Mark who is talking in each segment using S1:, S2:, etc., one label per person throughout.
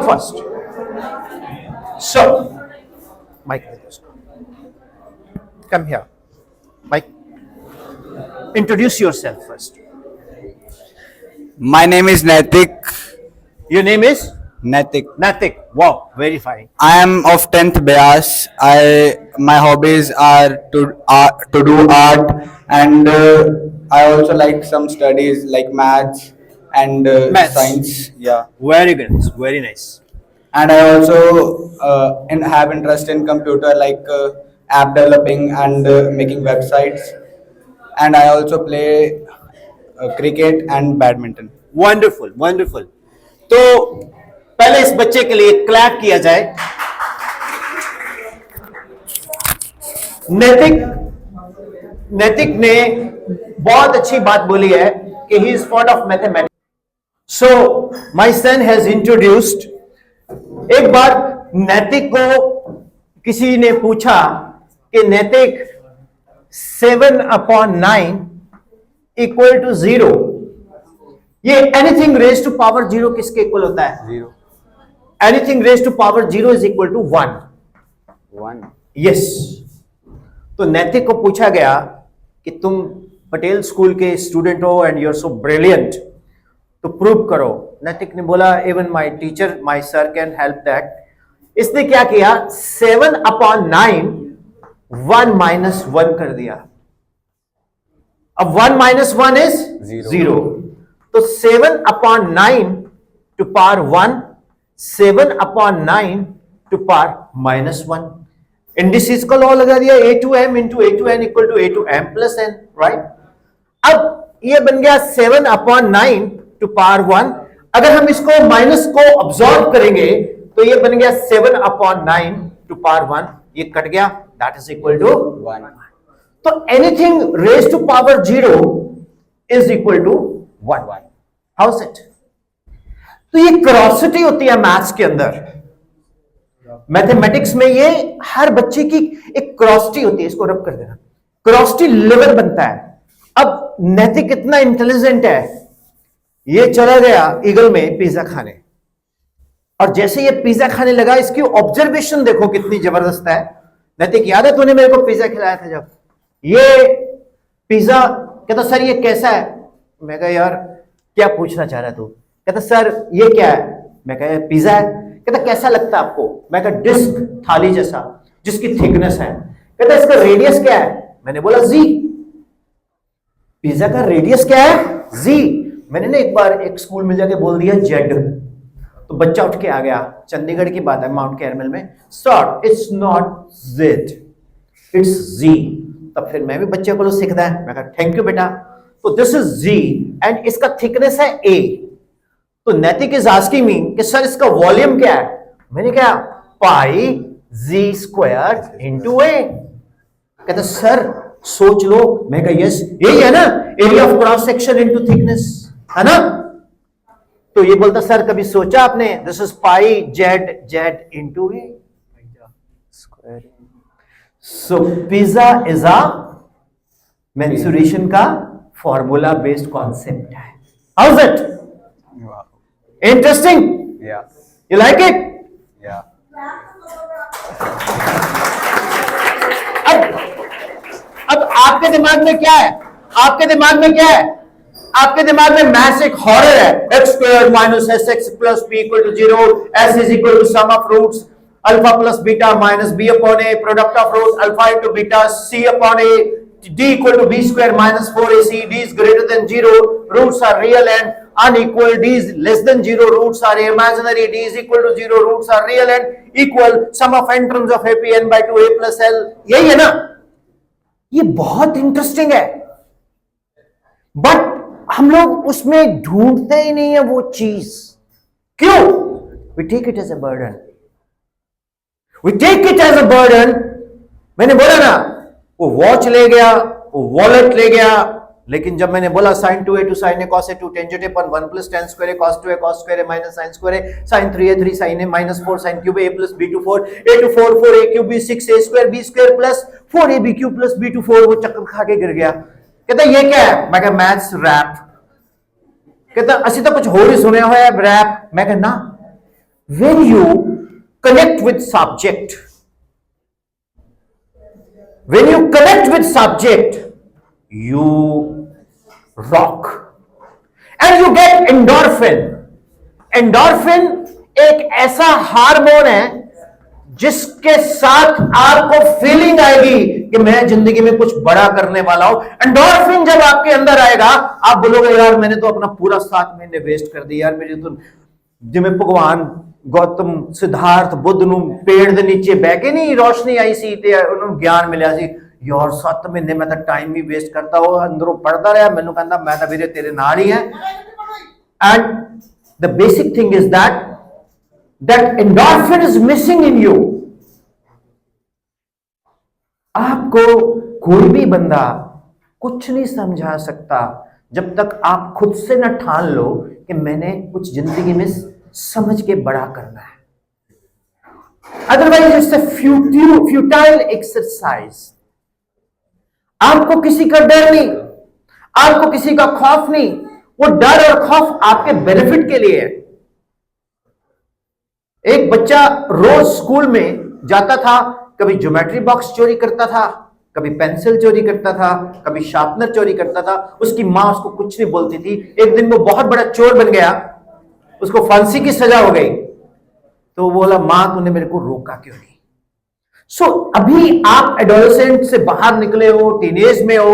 S1: first. So, Mike, come here. Mike, introduce yourself first.
S2: My name is Naitik.
S1: Your name is
S2: Naitik.
S1: Natik. Wow, very fine.
S2: I am of 10th Bias. My hobbies are to do art, and I also like some studies like maths and
S1: Maths.
S2: science. Yeah,
S1: Very good. Very nice.
S2: and I also have interest in computer like app developing and making websites, and I also play cricket and badminton.
S1: Wonderful wonderful. तो पहले इस बच्चे के लिए clap किया जाए। नैतिक नैतिक ने बहुत अच्छी बात बोली है कि he is fond of mathematics. So my son has introduced. एक बार नैतिक को किसी ने पूछा कि नैतिक 7/9 इक्वल टू 0, ये एनीथिंग रेज टू पावर 0 किसके इक्वल होता है?
S2: 0.
S1: Anything raise to power 0 is equal to 1।
S2: 1.
S1: Yes. तो नैतिक को पूछा गया कि तुम पटेल स्कूल के स्टूडेंट हो and you are so brilliant, तो प्रूव करो। नैतिक ने बोला even my teacher my sir can help that. इसने क्या किया? 7/9 1 माइनस 1 कर दिया। अब 1 माइनस 1 इज 0। तो 7/9 to power 1, 7/9 to power -1। Indices का लॉ लगा दिया, a to m into a to n equal to a to m plus n, right. अब ये बन गया 7/9 टू पावर 1। अगर हम इसको माइनस को ऑब्जॉर्व करेंगे तो ये बन गया 7/9 टू पावर 1। ये कट गया, दैट इज इक्वल टू
S2: 1.
S1: तो anything raise to power 0 is equal to 1। How is it? तो ये क्रॉसिटी होती है मैथ्स के अंदर। मैथमेटिक्स में ये हर बच्चे की एक क्रॉसिटी होती है। इसको रब कर देना, क्रॉसिटी लेवल बनता है। अब नैतिक कितना इंटेलिजेंट है, ये चला गया ईगल में पिज्जा खाने, और जैसे ये पिज्जा खाने लगा, इसकी ऑब्जर्वेशन देखो कितनी जबरदस्त है। नैतिक, याद है तूने मेरे को पिज्जा खिलाया था जब? ये पिज्जा, कहता सर ये कैसा है? मैं कहा यार क्या पूछना चाह रहा है तू? कहता सर ये क्या है? मैं कहा पिज्जा है। कहता कैसा लगता है आपको? मैं कहा डिस्क, थाली जैसा, जिसकी थिकनेस है। कहता इसका रेडियस क्या है? मैंने बोला जी। पिज्जा का रेडियस क्या है? जी। मैंने ना एक बार एक स्कूल में जाके बोल दिया जेड, तो बच्चा उठ के आ गया। चंडीगढ़ की बात है, माउंट कैरमल में। Sir it's not Z, it's G. तब फिर मैं भी बच्चे को सीखता है। मैं कहा थैंक यू बेटा। तो दिस इज जी एंड इसका थिकनेस है ए। तो नैतिक इज आस्किंग मी कि सर इसका वॉल्यूम क्या है? मैंने कहा पाई जी स्क्वायर इंटू ए। कहता सर सोच लो। मैं कहा यस, यही है ना area of cross section into thickness, है ना? तो ये बोलता सर कभी सोचा आपने? This is pi Z Z into A square. So pizza is a mensuration का फॉर्मूला बेस्ड कॉन्सेप्ट है। How is it? Interesting?
S2: Yeah.
S1: You like it?
S2: Yeah.
S1: अब आपके दिमाग में क्या है? आपके दिमाग में क्या है? आपके दिमाग में मैथ्स एक हॉरर है। X square minus s x plus b equal to 0, s is equal to sum of roots alpha plus beta minus b upon a, product of roots alpha into beta c upon a, d equal to b square minus 4ac, d is greater than 0, roots are real and unequal, d is less than 0, roots are imaginary, d is equal to 0, roots are real and equal, sum of n terms of ap n by 2a plus l। यही है ना? ये बहुत interesting है, but हम लोग उसमें ढूंढते ही नहीं है वो चीज। क्यों? we take it as a burden, we take it as a burden। मैंने बोला ना, वो वॉच ले गया, वो वॉलेट ले गया, लेकिन जब मैंने बोला sin 2a to sin a cos a 2 tangent a पर 1 plus tan square a cos 2a cos square a minus sin square a sin 3a 3 sin a minus 4 sin cube a plus b to 4 a to 4 4 a cube b 6 a square b square plus 4 a b cube plus b to 4। वो चक्कर खा के गिर गया। कहता ये क्या है? मैं कहा मैथ्स रैप। कहता असि तो कुछ हो ही सुने हुए रैप। मैं कहा ना, when you connect with subject, when you connect with subject, you rock and you get endorphin. Endorphin एक ऐसा हार्मोन है जिसके साथ आपको फीलिंग आएगी कि मैं जिंदगी में कुछ बड़ा करने वाला हूं। एंडोर्फिन जब आपके अंदर आएगा, आप बोलोगे यार मैंने तो अपना पूरा 7 महीने वेस्ट कर दिए यार, मेरी तो जिम्मे भगवान गौतम सिद्धार्थ बुद्ध ਨੂੰ पेड़ ਦੇ नीचे ਬਹਿ ਕੇ ਨਹੀਂ रोशनी आई सी ਤੇ ਉਹਨਾਂ ਨੂੰ ਗਿਆਨ ਮਿਲਿਆ ਸੀ। यार 7 महीने मैं तो टाइम ही वेस्ट करता हो, अंदरों पढ़ता रहा। मैनू कहता मैं तो वीरे तेरे नाल ही है। And the basic thing is that endorphin is missing in you. आपको कोई भी बंदा कुछ नहीं समझा सकता जब तक आप खुद से न ठान लो कि मैंने कुछ जिंदगी में समझ के बड़ा करना है। Otherwise it's a futile exercise. आपको किसी का डर नहीं, आपको किसी का खौफ नहीं। वो डर और खौफ आपके बेनिफिट के लिए है। एक बच्चा रोज स्कूल में जाता था, कभी ज्योमेट्री बॉक्स चोरी करता था, कभी पेंसिल चोरी करता था, कभी शार्पनर चोरी करता था। उसकी मां उसको कुछ नहीं बोलती थी। एक दिन वो बहुत बड़ा चोर बन गया, उसको फांसी की सजा हो गई। तो वो बोला मां तूने मेरे को रोका क्यों नहीं। अभी आप एडोलेसेंट से बाहर निकले हो, टीनेज में हो,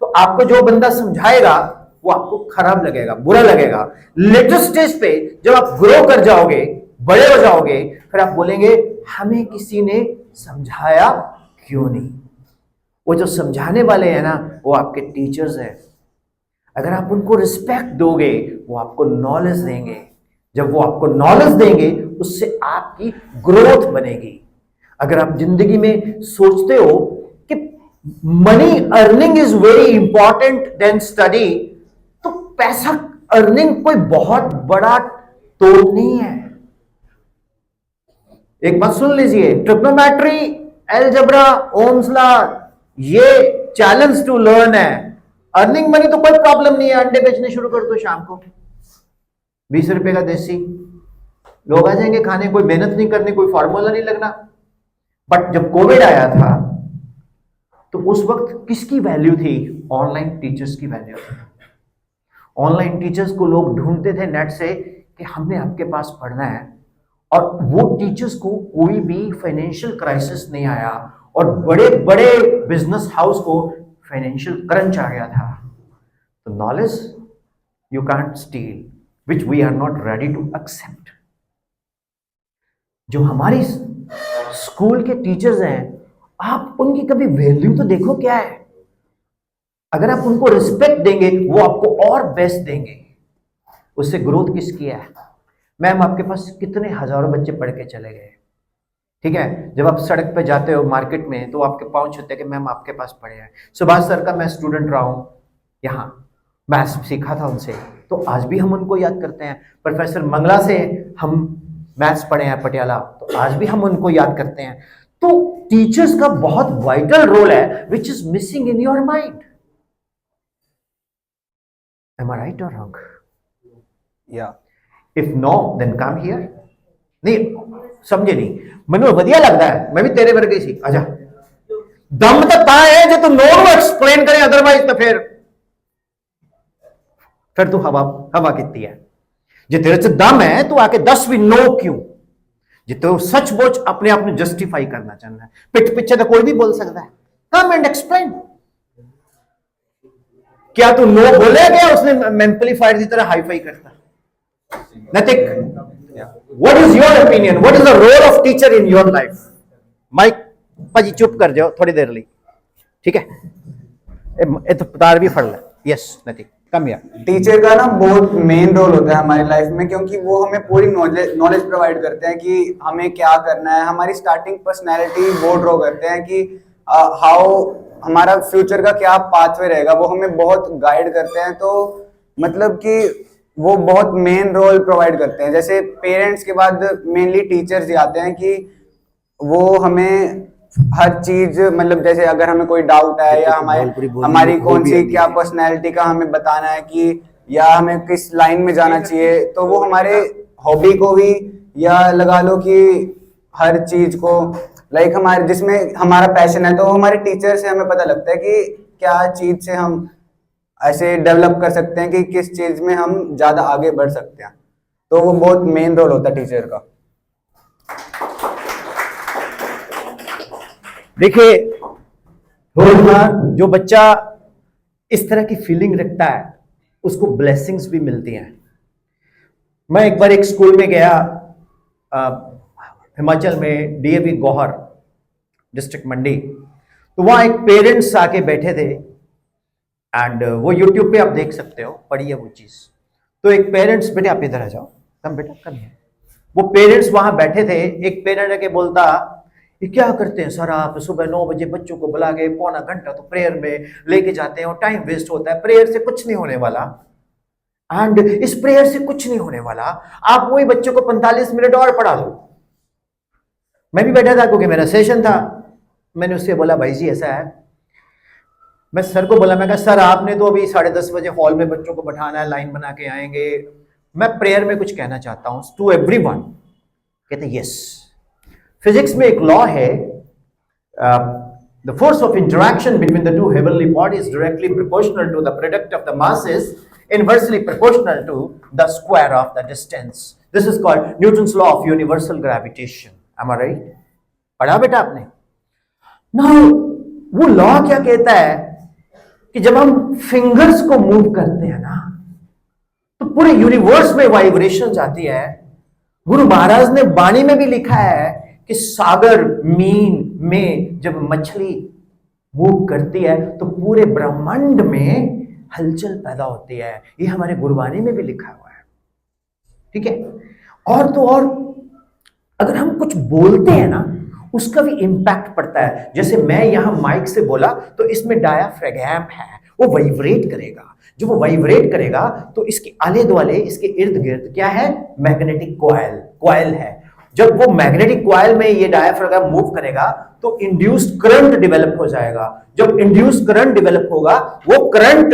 S1: तो आपको जो बंदा समझाएगा वो आपको खराब लगेगा, बुरा लगेगा। लेटर स्टेज पे जब आप ग्रो कर जाओगे, बड़े हो जाओगे, फिर आप बोलेंगे हमें किसी ने समझाया क्यों नहीं। वो जो समझाने वाले हैं ना, वो आपके टीचर्स हैं। अगर आप उनको रिस्पेक्ट दोगे, वो आपको नॉलेज देंगे। जब वो आपको नॉलेज देंगे, उससे आपकी ग्रोथ बनेगी। अगर आप जिंदगी में सोचते हो कि money earning is very important then study, तो पैसा अर्निंग कोई बहुत बड़ा तोड़ नहीं है। एक बात सुन लीजिए, ट्रिग्नोमेट्री, अलजेब्रा, ओम्स लॉ, ये चैलेंज टू लर्न है। अर्निंग मनी तो कोई प्रॉब्लम नहीं है। अंडे बेचने शुरू कर दो शाम को, 20 रुपए का देसी, लोग आ जाएंगे खाने। कोई मेहनत नहीं करनी, कोई फॉर्मूला नहीं लगना। बट जब कोविड आया था तो उस वक्त किसकी वैल्यू थी? ऑनलाइन टीचर्स की वैल्यू थी। ऑनलाइन टीचर्स को लोग ढूंढते थे नेट से कि हमने आपके पास पढ़ना है। और वो टीचर्स को कोई भी फाइनेंशियल क्राइसिस नहीं आया, और बड़े बड़े बिजनेस हाउस को फाइनेंशियल क्रंच आ गया था। तो knowledge you can't steal, which we are not ready to accept. जो हमारी स्कूल के टीचर्स हैं, आप उनकी कभी वैल्यू तो देखो क्या है। अगर आप उनको रिस्पेक्ट देंगे, वो आपको और बेस्ट देंगे। उससे ग्रोथ किसकी है? मैम आपके पास कितने हजारों बच्चे पढ़ के चले गए, ठीक है। जब आप सड़क पे जाते हो मार्केट में, तो आपके पाँव छूते हैं कि मैम आपके पास पढ़े हैं। सुभाष सर का मैं स्टूडेंट रहा हूँ, यहाँ मैथ्स सीखा था उनसे, तो आज भी हम उनको याद करते हैं। प्रोफेसर मंगला से हम मैथ्स पढ़े हैं पटियाला, तो आज भी हम उनको याद करते हैं। तो टीचर्स का बहुत वाइटल रोल है, which is missing in your mind. Am I right और रॉन्ग?
S2: या
S1: if no then come here. नहीं समझे नहीं, मैनू वधिया लगता है, मैं भी तेरे वर्गे सी। आजा, दम तो ता है जो तू नो एक्सप्लेन करे, अदरवाइज तो फिर तू हवा कितनी है। जे तेरे से दम है तो आके 10 भी नो क्यों? जे तो सच बोच अपने आप में जस्टिफाई करना चाहना है, पिठ पीछे तो कोई भी बोल सकता है। Come and explain. क्या तू नो बोले क्या उसने एम्पलीफायर की तरह हाईफाई करता? Nothing. What is your opinion? What is the role of teacher in your life? Mike भाजी चुप कर जाओ थोड़ी देर लिए, ठीक है। ये तो तार भी फड़ ले। Yes nothing, come here.
S2: Teacher का ना बहुत मेन रोल होता है हमारी लाइफ में, क्योंकि वो हमें पूरी नॉलेज प्रोवाइड करते हैं कि हमें क्या करना है। हमारी स्टार्टिंग पर्सनैलिटी वो ड्रॉ करते हैं कि हाउ हमारा फ्यूचर का क्या पाथवे रहेगा, वो हमें बहुत गाइड करते हैं। तो मतलब कि वो बहुत मेन रोल प्रोवाइड करते हैं। जैसे पेरेंट्स के बाद मेनली टीचर्स ही आते हैं कि वो हमें हर चीज, मतलब जैसे अगर हमें कोई डाउट है या हमारी कौन सी क्या पर्सनैलिटी का हमें बताना है कि या हमें किस लाइन में जाना चाहिए, तो वो हमारे हॉबी को भी या लगा लो कि हर चीज को लाइक हमारे जिसमें हमारा पैशन है, तो हमारे टीचर से हमें पता लगता है कि क्या चीज से हम ऐसे डेवलप कर सकते हैं कि किस चीज में हम ज्यादा आगे बढ़ सकते हैं। तो वो बहुत मेन रोल होता है टीचर का।
S1: देखिए, जो बच्चा इस तरह की फीलिंग रखता है उसको ब्लेसिंग्स भी मिलती हैं। मैं एक बार एक स्कूल में गया हिमाचल में, डीएवी गौहर डिस्ट्रिक्ट मंडी। तो वहां एक पेरेंट्स आके बैठे थे एंड वो यूट्यूब पे आप देख सकते हो, पढ़िए वो चीज। तो एक पेरेंट्स, बेटे आप इधर आ जाओ, कम बेटा कम है। वो पेरेंट्स वहां बैठे थे। एक पेरेंट आके बोलता, ये क्या करते हैं सर आप, सुबह 9 बजे बच्चों को बुला के पौना घंटा तो प्रेयर में लेके जाते हैं और टाइम वेस्ट होता है। प्रेयर से कुछ नहीं होने वाला, एंड इस प्रेयर से कुछ नहीं होने वाला, आप वही बच्चों को 45 मिनट और पढ़ा दो। मैं भी बैठा था क्योंकि मेरा सेशन था। मैंने उससे बोला, भाई जी ऐसा है, मैं सर को बोला, मैं कहा सर आपने तो अभी 10:30 बजे हॉल में बच्चों को बैठाना है, लाइन बना के आएंगे, मैं प्रेयर में कुछ कहना चाहता हूं टू एवरीवन। कहते यस। फिजिक्स में एक लॉ है, the force of interaction between the two heavenly bodies directly proportional to the product of the masses, inversely proportional to the square of the distance. This is called Newton's law of universal gravitation. Am I right? पढ़ा बेटा आपने? Now वो law क्या कहता है कि जब हम फिंगर्स को मूव करते हैं ना, तो पूरे यूनिवर्स में वाइब्रेशन आती है। गुरु महाराज ने वाणी में भी लिखा है कि सागर मीन में जब मछली मूव करती है तो पूरे ब्रह्मांड में हलचल पैदा होती है। ये हमारे गुरबानी में भी लिखा हुआ है। ठीक है? और तो और अगर हम कुछ बोलते हैं ना, उसका भी इंपैक्ट पड़ता है। जैसे मैं यहां माइक से बोला तो इसमें डायाफ्राम है, वो वाइब्रेट करेगा। जब वो वाइब्रेट करेगा तो इसके आले दुआले, इसके इर्द गिर्द क्या है? मैग्नेटिक कॉइल है। जब वो मैग्नेटिक कॉइल में ये डायाफ्राम मूव करेगा तो इंड्यूस्ड करंट डेवलप हो जाएगा। जब इंड्यूस्ड करंट डेवलप होगा, वो करंट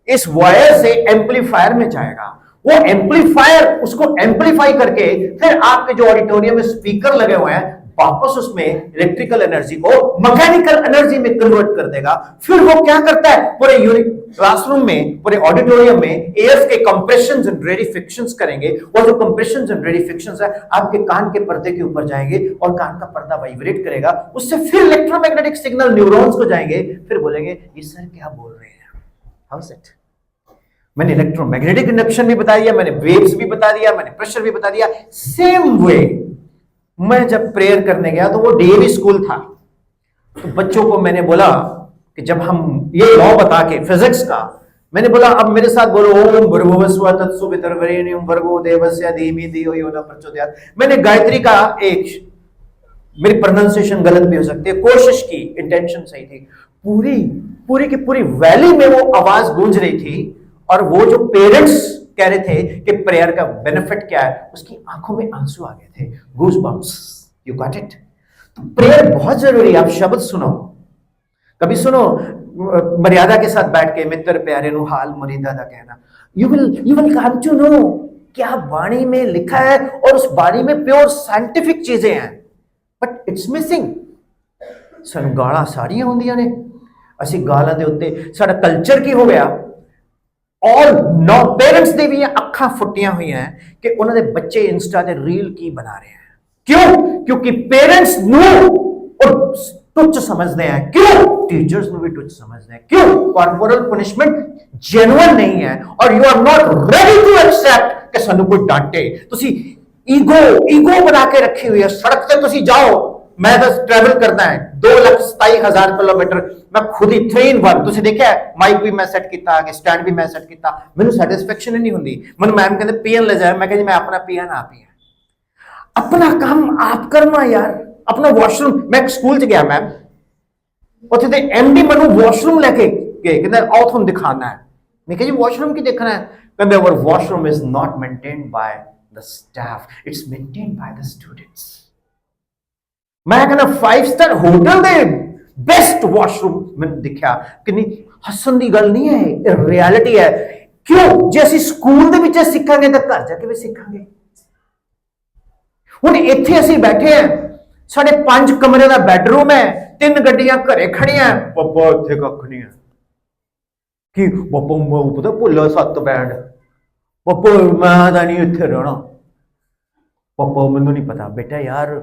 S1: इस वायर से एम्पलीफायर में जाएगा। वो एम्पलीफायर उसको एम्पलीफाई करके फिर आपके जो ऑडिटोरियम में स्पीकर लगे हुए हैं, वापस उसमें इलेक्ट्रिकल एनर्जी को मैकेनिकल एनर्जी में कन्वर्ट कर देगा। फिर वो क्या करता है? पूरे क्लासरूम में, पूरे ऑडिटोरियम में एयर्स के कंप्रेशंस एंड रेडिफिकेशंस करेंगे। और जो कंप्रेशंस एंड रेडिफिकेशंस है आपके कान के पर्दे के ऊपर जाएंगे और कान का पर्दा वाइब्रेट करेगा। उससे फिर इलेक्ट्रोमैग्नेटिक सिग्नल न्यूरॉन्स को जाएंगे। फिर बोलेंगे ये सर क्या बोल रहे हैं। How is it? मैंने इलेक्ट्रोमैग्नेटिक इंडक्शन भी बता दिया, मैंने वेव्स भी बता दिया, मैंने प्रेशर भी बता दिया। सेम वे मैं जब प्रेयर करने गया तो वो डीएवी स्कूल था। तो बच्चों को मैंने बोला कि जब हम ये लॉ बता के फिजिक्स का, मैंने बोला अब मेरे साथ बोलो, ओम भूर्भुवस्सुः तत्सवितुर्वरेण्यं भर्गो देवस्य धीमहि धियो यो न प्रचोदयात्। मैंने गायत्री का मेरी प्रोनाउंसिएशन गलत भी हो सकती है, कोशिश की, इंटेंशन सही थी। पूरी की पूरी वैली में वो आवाज गूंज रही थी। और वो जो पेरेंट्स कह रहे थे कि प्रेयर का बेनिफिट क्या है, उसकी आंखों में आंसू आ गए थे, गूज बम्प्स। You got it? तो प्रेयर बहुत जरूरी है। आप शब्द सुनो, कभी सुनो मर्यादा के साथ बैठ के, मित्र प्यारे नु हाल मुरीदा दा कहना। You will come to know क्या वाणी में लिखा है, और उस वाणी में प्योर साइंटिफिक चीजें हैं, बट इट्स मिसिंग। सन गाला सारियां होंदियां ने, ਅਸੀਂ गालां दे उत्ते साडा कल्चर की हो गया। और नौ पेरेंट्स दी भी अखा फुटियां हुई हैं कि उन्होंने बच्चे इंस्टा ते रील की बना रहे हैं। क्यों? क्योंकि पेरेंट्स नु और तुच्छ समझते हैं। क्यों? टीचर्स नु भी तुच्छ समझते हैं। क्यों? कॉर्पोरल पनिशमेंट जेन्युइन नहीं है और you are not ready to accept कि सानू कोई डांटे। तुसी ईगो बना के रखी हुई है। सड़क से तुसी जाओ, मैं बस ट्रैवल करना है 2,27,000 किलोमीटर, मैं खुद ही 3-in-1 तुसी देखिया, माइक भी मैं सेट किया, आगे स्टैंड भी मैं सेट किया। मैंने सैटिस्फैक्शन ही नहीं होंदी। मैंने मैम कहते पीएन ले जाए, मैं कहती मैं अपना पीएन आप ही है। अपना काम आप करना यार। अपना वॉशरूम, मैं स्कूल च गया मैम, ਉੱਥੇ ਤੇ एमडी ਮੈਨੂੰ वॉशरूम लेके गए, कहते आओ ਤੁਹਾਨੂੰ दिखाना है। मैं कहा जी वॉशरूम की देखना है? कहते our washroom is not maintained by the staff, it's maintained by the students। मैं कहना 5 स्टार होटल दे बेस्ट वॉशरूम मैंने दिखा। कितनी हसन दी गल नहीं है, रियलिटी है। क्यों? जे ਅਸੀਂ ਸਕੂਲ ਦੇ ਵਿੱਚ ਸਿੱਖਾਂਗੇ ਤਾਂ ਘਰ ਜਾ ਕੇ ਵੀ ਸਿੱਖਾਂਗੇ। ਹੁਣ ਇੱਥੇ ਅਸੀਂ ਬੈਠੇ ਆ, ਸਾਡੇ 5 ਕਮਰੇ ਦਾ ਬੈਡਰੂਮ ਹੈ, 3 ਗੱਡੀਆਂ ਘਰੇ ਖੜੀਆਂ, ਪਾਪਾ ਇੱਥੇ ਕੱਖ ਨਹੀਂ ਹੈ। ਕਿ ਪਾਪਾ ਮੈਂ ਪਤਾ ਭੁੱਲਾ 7 ਬੈਂਡ, ਪਾਪਾ ਮੈਂ ਤਾਂ ਨਹੀਂ ਇੱਥੇ ਰਹਿਣਾ। ਪਾਪਾ ਮੈਨੂੰ ਨਹੀਂ ਪਤਾ ਬੇਟਾ, ਯਾਰ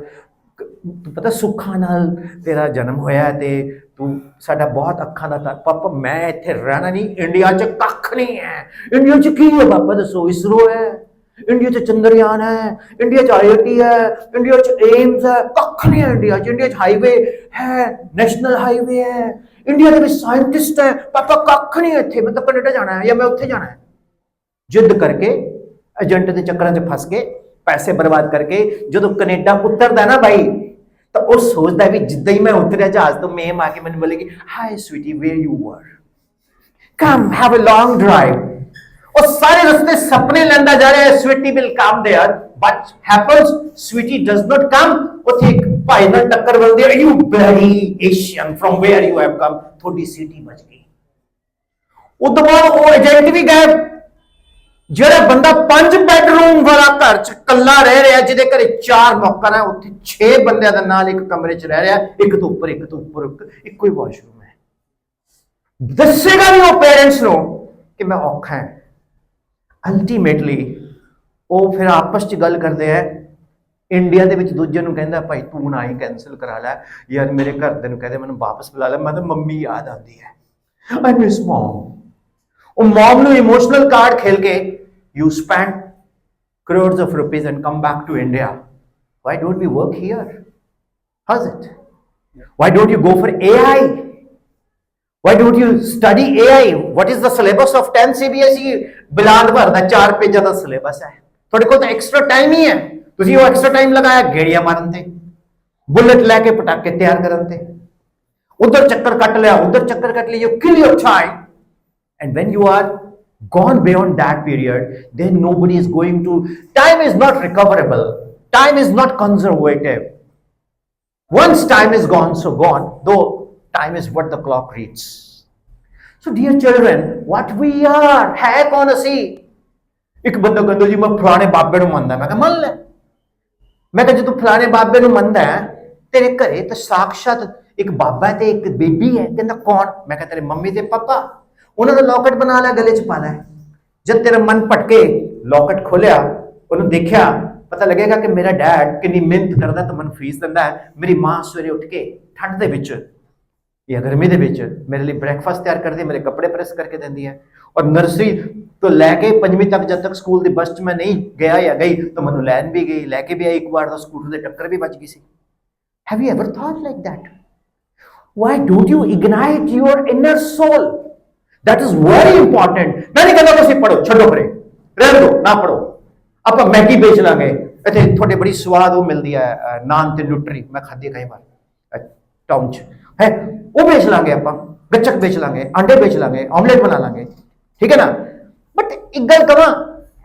S1: ਤੂੰ ਪਤਾ ਸੁੱਖਾਂ ਨਾਲ ਤੇਰਾ ਜਨਮ ਹੋਇਆ ਤੇ ਤੂੰ ਸਾਡਾ ਬਹੁਤ ਅੱਖਾਂ ਦਾ ਪਾਪਾ ਮੈਂ ਇੱਥੇ ਰਹਿਣਾ ਨਹੀਂ, ਇੰਡੀਆ 'ਚ ਕੱਖ ਨਹੀਂ ਹੈ। ਇੰਡੀਆ 'ਚ ਕੀ ਹੈ ਪਾਪਾ ਦੱਸੋ? ਇਸਰੋ ਹੈ, ਇੰਡੀਆ 'ਚ ਚੰਦਰਯਾਨ ਹੈ, ਇੰਡੀਆ 'ਚ IIT ਹੈ, ਇੰਡੀਆ 'ਚ ਏਮਸ ਹੈ, ਕੱਖ ਨਹੀਂ ਹੈ ਇੰਡੀਆ 'ਚ। ਇੰਡੀਆ 'ਚ ਹਾਈਵੇ ਹੈ, ਨੈਸ਼ਨਲ ਹਾਈਵੇ ਹੈ, ਇੰਡੀਆ ਦੇ ਵਿੱਚ ਸਾਇੰਟਿਸਟ ਹੈ। ਪਾਪਾ ਕੱਖ ਨਹੀਂ ਹੈ ਇੱਥੇ, ਮੈਂ ਤਾਂ ਕੈਨੇਡਾ ਜਾਣਾ ਹੈ ਜਾਂ ਮੈਂ ਉੱਥੇ ਜਾਣਾ ਹੈ। ਜਿੱਦ ਕਰਕੇ ਏਜੰਟ ਦੇ ਚੱਕਰਾਂ 'ਚ ਫਸ ਕੇ ਪੈਸੇ ਬਰਬਾਦ ਕਰਕੇ ਜਦੋਂ ਕੈਨੇਡਾ ਉਤਰਦਾ ਨਾ ਬਾਈ, ਤਾਂ ਉਹ ਸੋਚਦਾ ਵੀ ਜਿੱਦਾਂ ਹੀ ਮੈਂ ਉਤਰਿਆ ਜਹਾਜ਼ ਤੋਂ, ਮੇਮ ਆ ਕੇ ਮੈਨੂੰ ਬੋਲੇਗੀ hi sweetie where you were, come have a long drive. ਉਹ ਸਾਰੇ ਰਸਤੇ ਸੁਪਨੇ ਲੈਂਦਾ ਜਾ ਰਿਹਾ ਹੈ, sweetie will come there, but happens sweetie does not come. ਉੱਥੇ ਇੱਕ ਭਾਈ ਨਾਲ ਟੱਕਰ ਬਣਦੀ ਹੈ, you bloody Asian from where you have come, ਤੁਹਾਡੀ ਸੀਟੀ ਬਚ ਗਈ। ਉਦੋਂ ਬਾਅਦ ਉਹ ਏਜੰਟ ਵੀ ਗਾਇਬ। ਜਿਹੜਾ ਬੰਦਾ 5 ਬੈਡਰੂਮ ਵਾਲਾ ਘਰ 'ਚ ਕੱਲਾ ਰਹਿ ਰਿਹਾ, ਜਿਹਦੇ ਘਰੇ 4 ਨੌਕਰ ਹੈ, ਉੱਥੇ 6 ਬੰਦਿਆਂ ਦਾ ਨਾਲ ਇੱਕ ਕਮਰੇ 'ਚ ਰਹਿ ਰਿਹਾ, ਇੱਕ ਤੋਂ ਉੱਪਰ ਇੱਕੋ ਹੀ ਵਾਸ਼ਰੂਮ ਹੈ। ਦੱਸੇਗਾ ਵੀ ਉਹ ਪੇਰੈਂਟਸ ਨੂੰ ਕਿ ਮੈਂ ਔਖਾ ਹੈ। ਅਲਟੀਮੇਟਲੀ ਉਹ ਫਿਰ ਆਪਸ 'ਚ ਗੱਲ ਕਰਦੇ ਹੈ, ਇੰਡੀਆ ਦੇ ਵਿੱਚ ਦੂਜੇ ਨੂੰ ਕਹਿੰਦਾ ਭਾਈ ਤੂੰ ਨਾ ਹੀ ਕੈਂਸਲ ਕਰਾ ਲੈ ਯਾਰ, ਮੇਰੇ ਘਰਦਿਆਂ ਨੂੰ ਕਹਦੇ ਮੈਨੂੰ ਵਾਪਸ ਬੁਲਾ ਲੈ, ਮੈਂ ਤਾਂ ਮੰਮੀ ਯਾਦ ਆਉਂਦੀ ਹੈ, ਆਈ ਮਿਸ ਮਮ। ਉਹ ਮਮ ਨੂੰ ਇਮੋਸ਼ਨਲ ਕਾਰਡ ਖੇਲ ਕੇ you spend crores of rupees and come back to India. Why don't we work here? How's it? Why don't you go for AI? Why don't you study AI? What is the syllabus of 10 CBSE? Bilal ਭਰ ਦਾ 4 ਪੇਜਾਂ ਦਾ syllabus ਹੈ। ਤੁਹਾਡੇ ਕੋਲ ਤਾਂ extra time ਹੀ ਹੈ, ਤੁਸੀਂ ਉਹ extra time ਲਗਾਇਆ ਗੇੜੀਆਂ ਮਾਰਨ ਤੇ, ਬੁਲਟ ਲੈ ਕੇ ਪਟਾਕੇ ਤਿਆਰ ਕਰਨ ਤੇ। ਉਧਰ ਚੱਕਰ ਕੱਟ ਲਿਆ, ਉਧਰ ਚੱਕਰ ਕੱਟ ਲਿਆ, you kill your time. And when you are gone beyond that period, then nobody is going to, time is not recoverable, time is not conservative. Once time is gone, so gone, though time is what the clock reads. So dear children, what we are, है कौन असी? एक बंदा कहता जी मैं फलाने बाबे ਨੂੰ ਮੰਨਦਾ। ਮੈਂ ਕਿਹਾ ਮੰਨ ਲੈ। ਮੈਂ ਕਿਹਾ ਜੇ ਤੂੰ ਫਲਾਣੇ ਬਾਬੇ ਨੂੰ ਮੰਨਦਾ ਹੈ, ਤੇਰੇ ਘਰੇ ਤਾਂ ਸਾਖਸ਼ਾਤ ਇੱਕ ਬਾਬਾ ਤੇ ਇੱਕ ਬੀਬੀ ਹੈ। ਕਹਿੰਦਾ ਕੌਣ? ਮੈਂ ਕਿਹਾ ਤੇਰੇ ਮੰਮੀ ਤੇ ਪਾਪਾ। ਉਹਨਾਂ ਦਾ ਲੌਕਟ ਬਣਾ ਲਿਆ, ਗਲੇ 'ਚ ਪਾ ਲੈ। ਜਦ ਤੇਰਾ ਮਨ ਭਟਕੇ, ਲੌਕਟ ਖੋਲਿਆ, ਉਹਨੂੰ ਦੇਖਿਆ, ਪਤਾ ਲੱਗੇਗਾ ਕਿ ਮੇਰਾ ਡੈਡ ਕਿੰਨੀ ਮਿਹਨਤ ਕਰਦਾ ਤਾਂ ਮੈਨੂੰ ਫੀਸ ਦਿੰਦਾ ਹੈ। ਮੇਰੀ ਮਾਂ ਸਵੇਰੇ ਉੱਠ ਕੇ ਠੰਡ ਦੇ ਵਿੱਚ ਜਾਂ ਗਰਮੀ ਦੇ ਵਿੱਚ ਮੇਰੇ ਲਈ ਬ੍ਰੇਕਫਾਸਟ ਤਿਆਰ ਕਰਦੀ ਹੈ, ਮੇਰੇ ਕੱਪੜੇ ਪ੍ਰੈਸ ਕਰਕੇ ਦਿੰਦੀ ਹੈ। ਔਰ ਨਰਸਰੀ ਤੋਂ ਲੈ ਕੇ 5ਵੀਂ ਤੱਕ ਜਦ ਤੱਕ ਸਕੂਲ ਦੀ ਬੱਸ 'ਚ ਮੈਂ ਨਹੀਂ ਗਿਆ ਜਾਂ ਗਈ ਤਾਂ ਮੈਨੂੰ ਲੈਣ ਵੀ ਗਈ, ਲੈ ਕੇ ਵੀ ਆਈ। ਇੱਕ ਵਾਰ ਤਾਂ ਸਕੂਟਰ ਦੇ ਟੱਕਰ ਵੀ ਵੱਜ ਗਈ ਸੀ। Have you ever thought like that? Why don't you ignite your inner soul? That is very important. मैं नहीं कहता ਤੁਸੀਂ ਪੜੋ, ਛੱਡੋ ਪਰੇ, ਰਹਿਣ ਦਿਓ, ਨਾ ਪੜੋ। ਆਪਾਂ ਮੈਗੀ ਵੇਚ ਲਾਂਗੇ, ਇੱਥੇ ਤੁਹਾਡੇ ਬੜੀ ਸਵਾਦ ਉਹ ਮਿਲਦੀ ਹੈ ਨਾਨ ਤੇ ਨਿਊਟਰੀ, ਮੈਂ ਖਾਧੀ ਕਈ ਵਾਰ ਟਾਊਨ 'ਚ ਹੈ, ਉਹ ਵੇਚ ਲਾਂਗੇ ਆਪਾਂ, ਗੱਚਕ ਵੇਚ ਲਾਂਗੇ, ਅੰਡੇ ਵੇਚ ਲਾਂਗੇ, ਆਮਲੇਟ ਬਣਾ ਲਾਂਗੇ, ਠੀਕ ਹੈ ਨਾ। ਬਟ ਇੱਕ ਗੱਲ ਕਹਾਂ,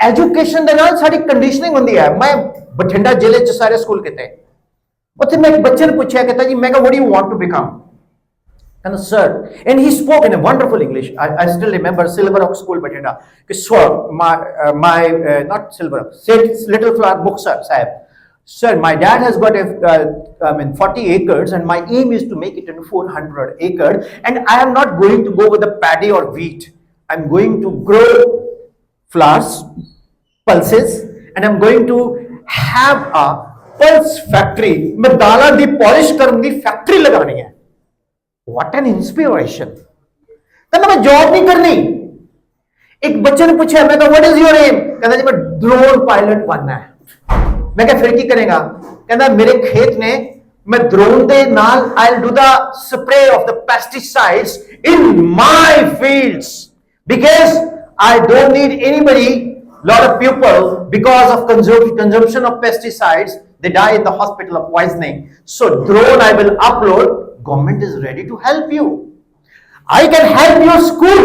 S1: ਐਜੂਕੇਸ਼ਨ ਦੇ ਨਾਲ ਸਾਡੀ ਕੰਡੀਸ਼ਨਿੰਗ ਹੁੰਦੀ ਹੈ। ਮੈਂ ਬਠਿੰਡਾ ਜ਼ਿਲ੍ਹੇ 'ਚ ਸਾਰੇ ਸਕੂਲ ਕੀਤੇ, ਉੱਥੇ ਮੈਂ ਇੱਕ ਬੱਚੇ ਨੂੰ ਪੁੱਛਿਆ, ਕਹਿੰਦਾ ਜੀ ਮੈਂ ਕਿਹਾ what do you want to become? And sir, and he spoke in a wonderful English. I still remember Silver Oak School, Batinda. Sir, not Silver Oak, St. Little Flower Book, sir. Sir, my dad has got 40 acres, and my aim is to make it into 400 acres. And I am not going to go with the paddy or wheat. I'm going to grow flowers, pulses, and I'm going to have a pulse factory. मैं दाला दी polish करने दी factory लगानी है। What an inspiration! कहता मैं job नहीं करनी। एक बच्चे ने पूछा, मैं कहा व्हाट इज योर एम? कहता जी मैं ड्रोन पायलट बनना है। मैं कहा फिर की करेगा? कहता मेरे खेत ने मैं ड्रोन दे नाल I'll do the spray of the pesticides in my fields because I don't need anybody, lot of people because of consumption of pesticides, they die in the hospital of poisoning. So drone I will upload. Government is ready to help you. I can help your school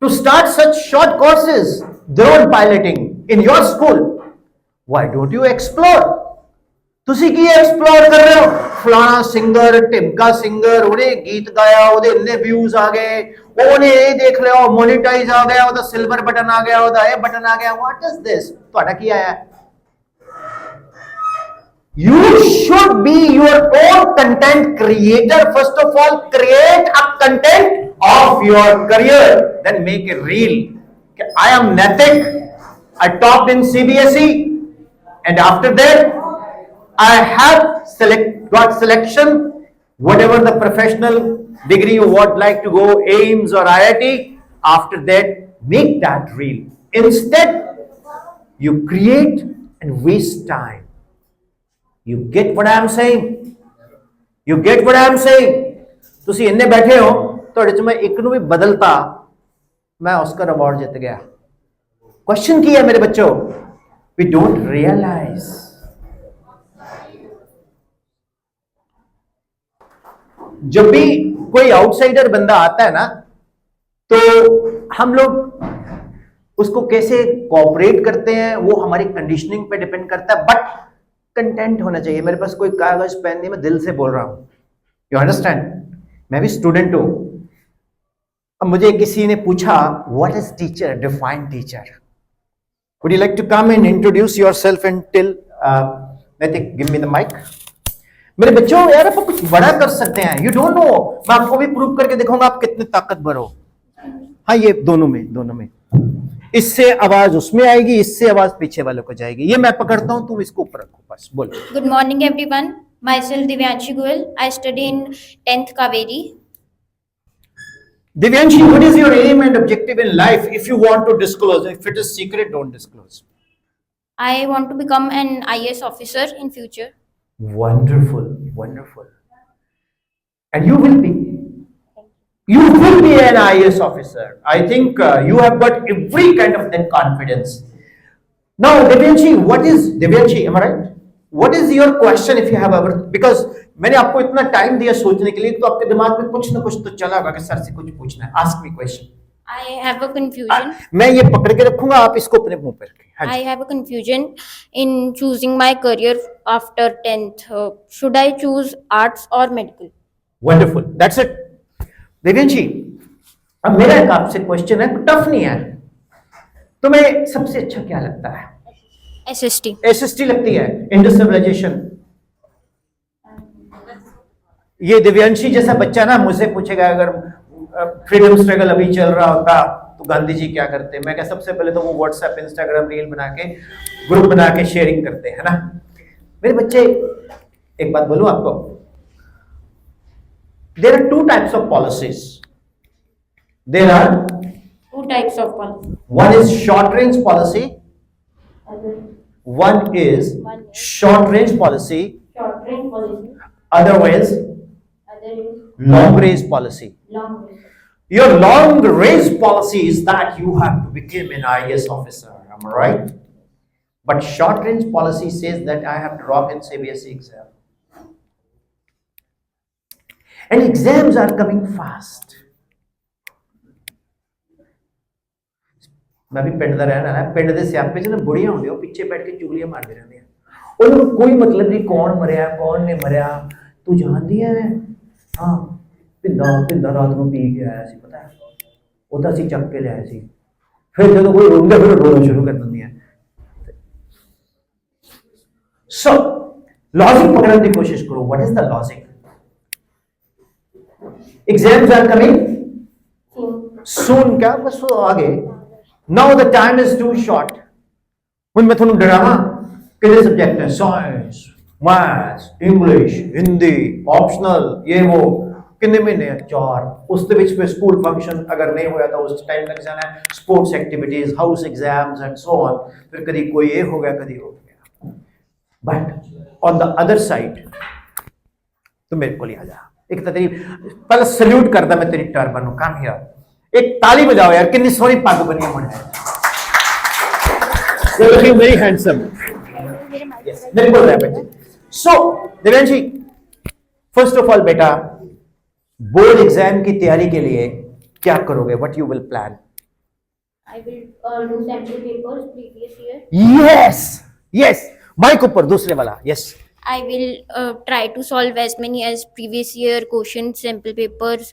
S1: to start such short courses, drone piloting in your school. Why don't you explore? ਤੁਸੀਂ ਕੀ explore ਕਰ ਰਹੇ ਹੋ? ਫਲਾਣਾ singer, ਢਿਮਕਾ singer, ਉਹਨੇ ਗੀਤ ਗਾਇਆ, ਉਹਦੇ ਇੰਨੇ ਵਿਊਜ਼ ਆ ਗਏ, ਉਹਨੇ ਇਹ ਦੇਖ ਲਿਆ, ਮੋਨੀਟਾਈਜ਼ ਆ ਗਿਆ, ਉਹਦਾ ਸਿਲਵਰ ਬਟਨ ਆ ਗਿਆ, ਉਹਦਾ ਇਹ ਬਟਨ ਆ ਗਿਆ। What is this? ਤੁਹਾਡਾ ਕੀ ਆਇਆ? You should be your own content creator. First of all, create a content of your career, then make a reel. I am Natik, I topped in CBSE, and after that I have got selection, whatever the professional degree you would like to go, AIMS or IIT. After that, make that reel. Instead, you create and waste time. You get what I am saying? You get what I am saying? ਤੁਸੀਂ ਇੰਨੇ ਬੈਠੇ ਹੋ, ਤੁਹਾਡੇ ਚ ਮੈਂ ਇੱਕ ਨੂੰ ਵੀ ਬਦਲਤਾ, मैं ऑस्कर अवार्ड जीत गया। क्वेश्चन की है मेरे बच्चों, वी डोंट रियलाइज। जब भी कोई आउटसाइडर बंदा आता है ना, तो हम लोग उसको कैसे कोऑपरेट करते हैं वो हमारी कंडीशनिंग पे डिपेंड करता है। बट कंटेंट होना चाहिए। मेरे पास कोई कागज पेन नहीं, मैं दिल से बोल रहा हूं। You understand? मैं भी स्टूडेंट हूं। अब मुझे किसी ने पूछा, what is teacher, define teacher. Would you like to come and introduce yourself and till Naitik, give me the mike. मेरे बच्चों, यार आप कुछ बड़ा कर सकते हैं। यू डोंट नो, मैं आपको भी प्रूव करके दिखाऊंगा आप कितने ताकतवर हो। हाँ, ये दोनों में इससे आवाज उसमें आएगी, इससे आवाज पीछे वालों को जाएगी। ये मैं पकड़ता हूं, तुम इसको ऊपर रखो बस। बोलो।
S3: Good morning, everyone. Myself Divyanshi Goyal. I study in 10th Kaveri.
S1: Divyanshi, what is your aim and objective in life? If you want to disclose, if it is secret, don't disclose.
S3: I want to become an IAS officer in future.
S1: Wonderful, wonderful. And you will be. You will be an IAS officer. I think you have got every kind of that confidence. Now, Divyanshi, am I right? What is your question if you have ever, because मैंने आपको इतना time दिया सोचने के लिए, तो आपके दिमाग में कुछ ना कुछ तो चला होगा कि सर से कुछ पूछना है। Ask me question.
S3: I have a confusion.
S1: मैं ये पकड़ के रखूंगा, आप इसको अपने मुंह पे रखें। हाँ
S3: I
S1: ji.
S3: have a confusion in choosing my career after 10th. Should I choose arts or medical?
S1: Wonderful. That's it. देवेंशी, अब मेरा एक आपसे क्वेश्चन है, टफ नहीं है। तुम्हें सबसे अच्छा क्या लगता है?
S3: SST.
S1: एसएसटी लगती है, इंडस्ट्रियलाइजेशन। ये दिव्यांशी जैसा बच्चा ना मुझसे पूछेगा, अगर फ्रीडम स्ट्रगल अभी चल रहा होता तो गांधी जी क्या करते? मैं क्या, सबसे पहले तो वो व्हाट्सएप इंस्टाग्राम रील बना के, ग्रुप बना के शेयरिंग करते हैं ना। मेरे बच्चे, एक बात बोलूं आपको, there are two types of policies. There are
S3: Two types of policy.
S1: one is short range policy, one is short range policy,
S3: Short range policy.
S1: otherwise
S3: Other is
S1: long range policy.
S3: long range.
S1: Your long range policy is that you have to become an IAS officer, am I right? But short range policy says that I have to drop in CBSE exam. And exams are coming fast. मैं भी पिंड का रहने वाला, पिंड के स्यापे च ना बुढ़िया होंगे, वो पीछे बैठ के चुगलियां मारते रहते हैं। उन्होंने कोई मतलब नहीं कौन मरिया कौन नहीं मरिया। तू जानती है? हाँ, भिंदा रात को पी के आया सी, पता है, वो तो असीं चक के लिया सी। फिर जो कोई रोंदा फिर रोना शुरू कर दिंदी है। सो लॉजिक पकड़ने की कोशिश करो। What is the logic? Exams are coming soon. क्या बस वो आगे। Now the time is too short. ਹੁਣ मैं ਤੁਹਾਨੂੰ डरावा कितने सब्जेक्ट हैं? Science, maths, English, Hindi, optional, ये वो। कितने महीने हैं? 4। उसके बीच में स्कूल फंक्शन अगर नहीं होया तो उस टाइम लग जाना है, sports activities, house exams and so on. फिर कभी कोई ये हो गया, कभी हो गया। But on the other side तो मेरे को लिया जा, एक तो तेरी पहले सल्यूट करता मैं तेरी टर्बन हूं। कम हियर, एक ताली बजाओ यार, कितनी सोहनी पग बनी मन है। You're looking very handsome. Yes, बिल्कुल है बच्चे। So Divyanshi, first of all बेटा, बोर्ड एग्जाम की तैयारी के लिए क्या करोगे? What you will plan?
S3: I will do sample papers previous year.
S1: Yes, yes. Mike ऊपर, दूसरे वाला। Yes.
S3: I will try to solve as many as previous year questions, sample papers,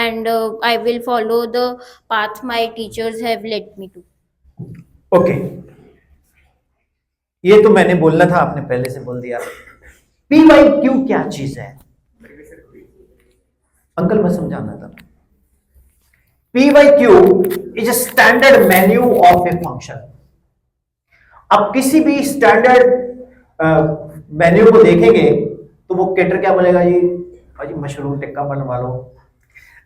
S3: and I will follow the path my teachers have led me to.
S1: Okay. ये तो मैंने बोलना था, आपने पहले से बोल दिया। पी वाई क्यू क्या चीज है? अंकल मैं समझाना था। P y q is a standard menu of a function. अब किसी भी स्टैंडर्ड मेन्यू को देखेंगे तो वो केटर क्या बोलेगा जी, भाजी मशरूम टिक्का बनवा लो,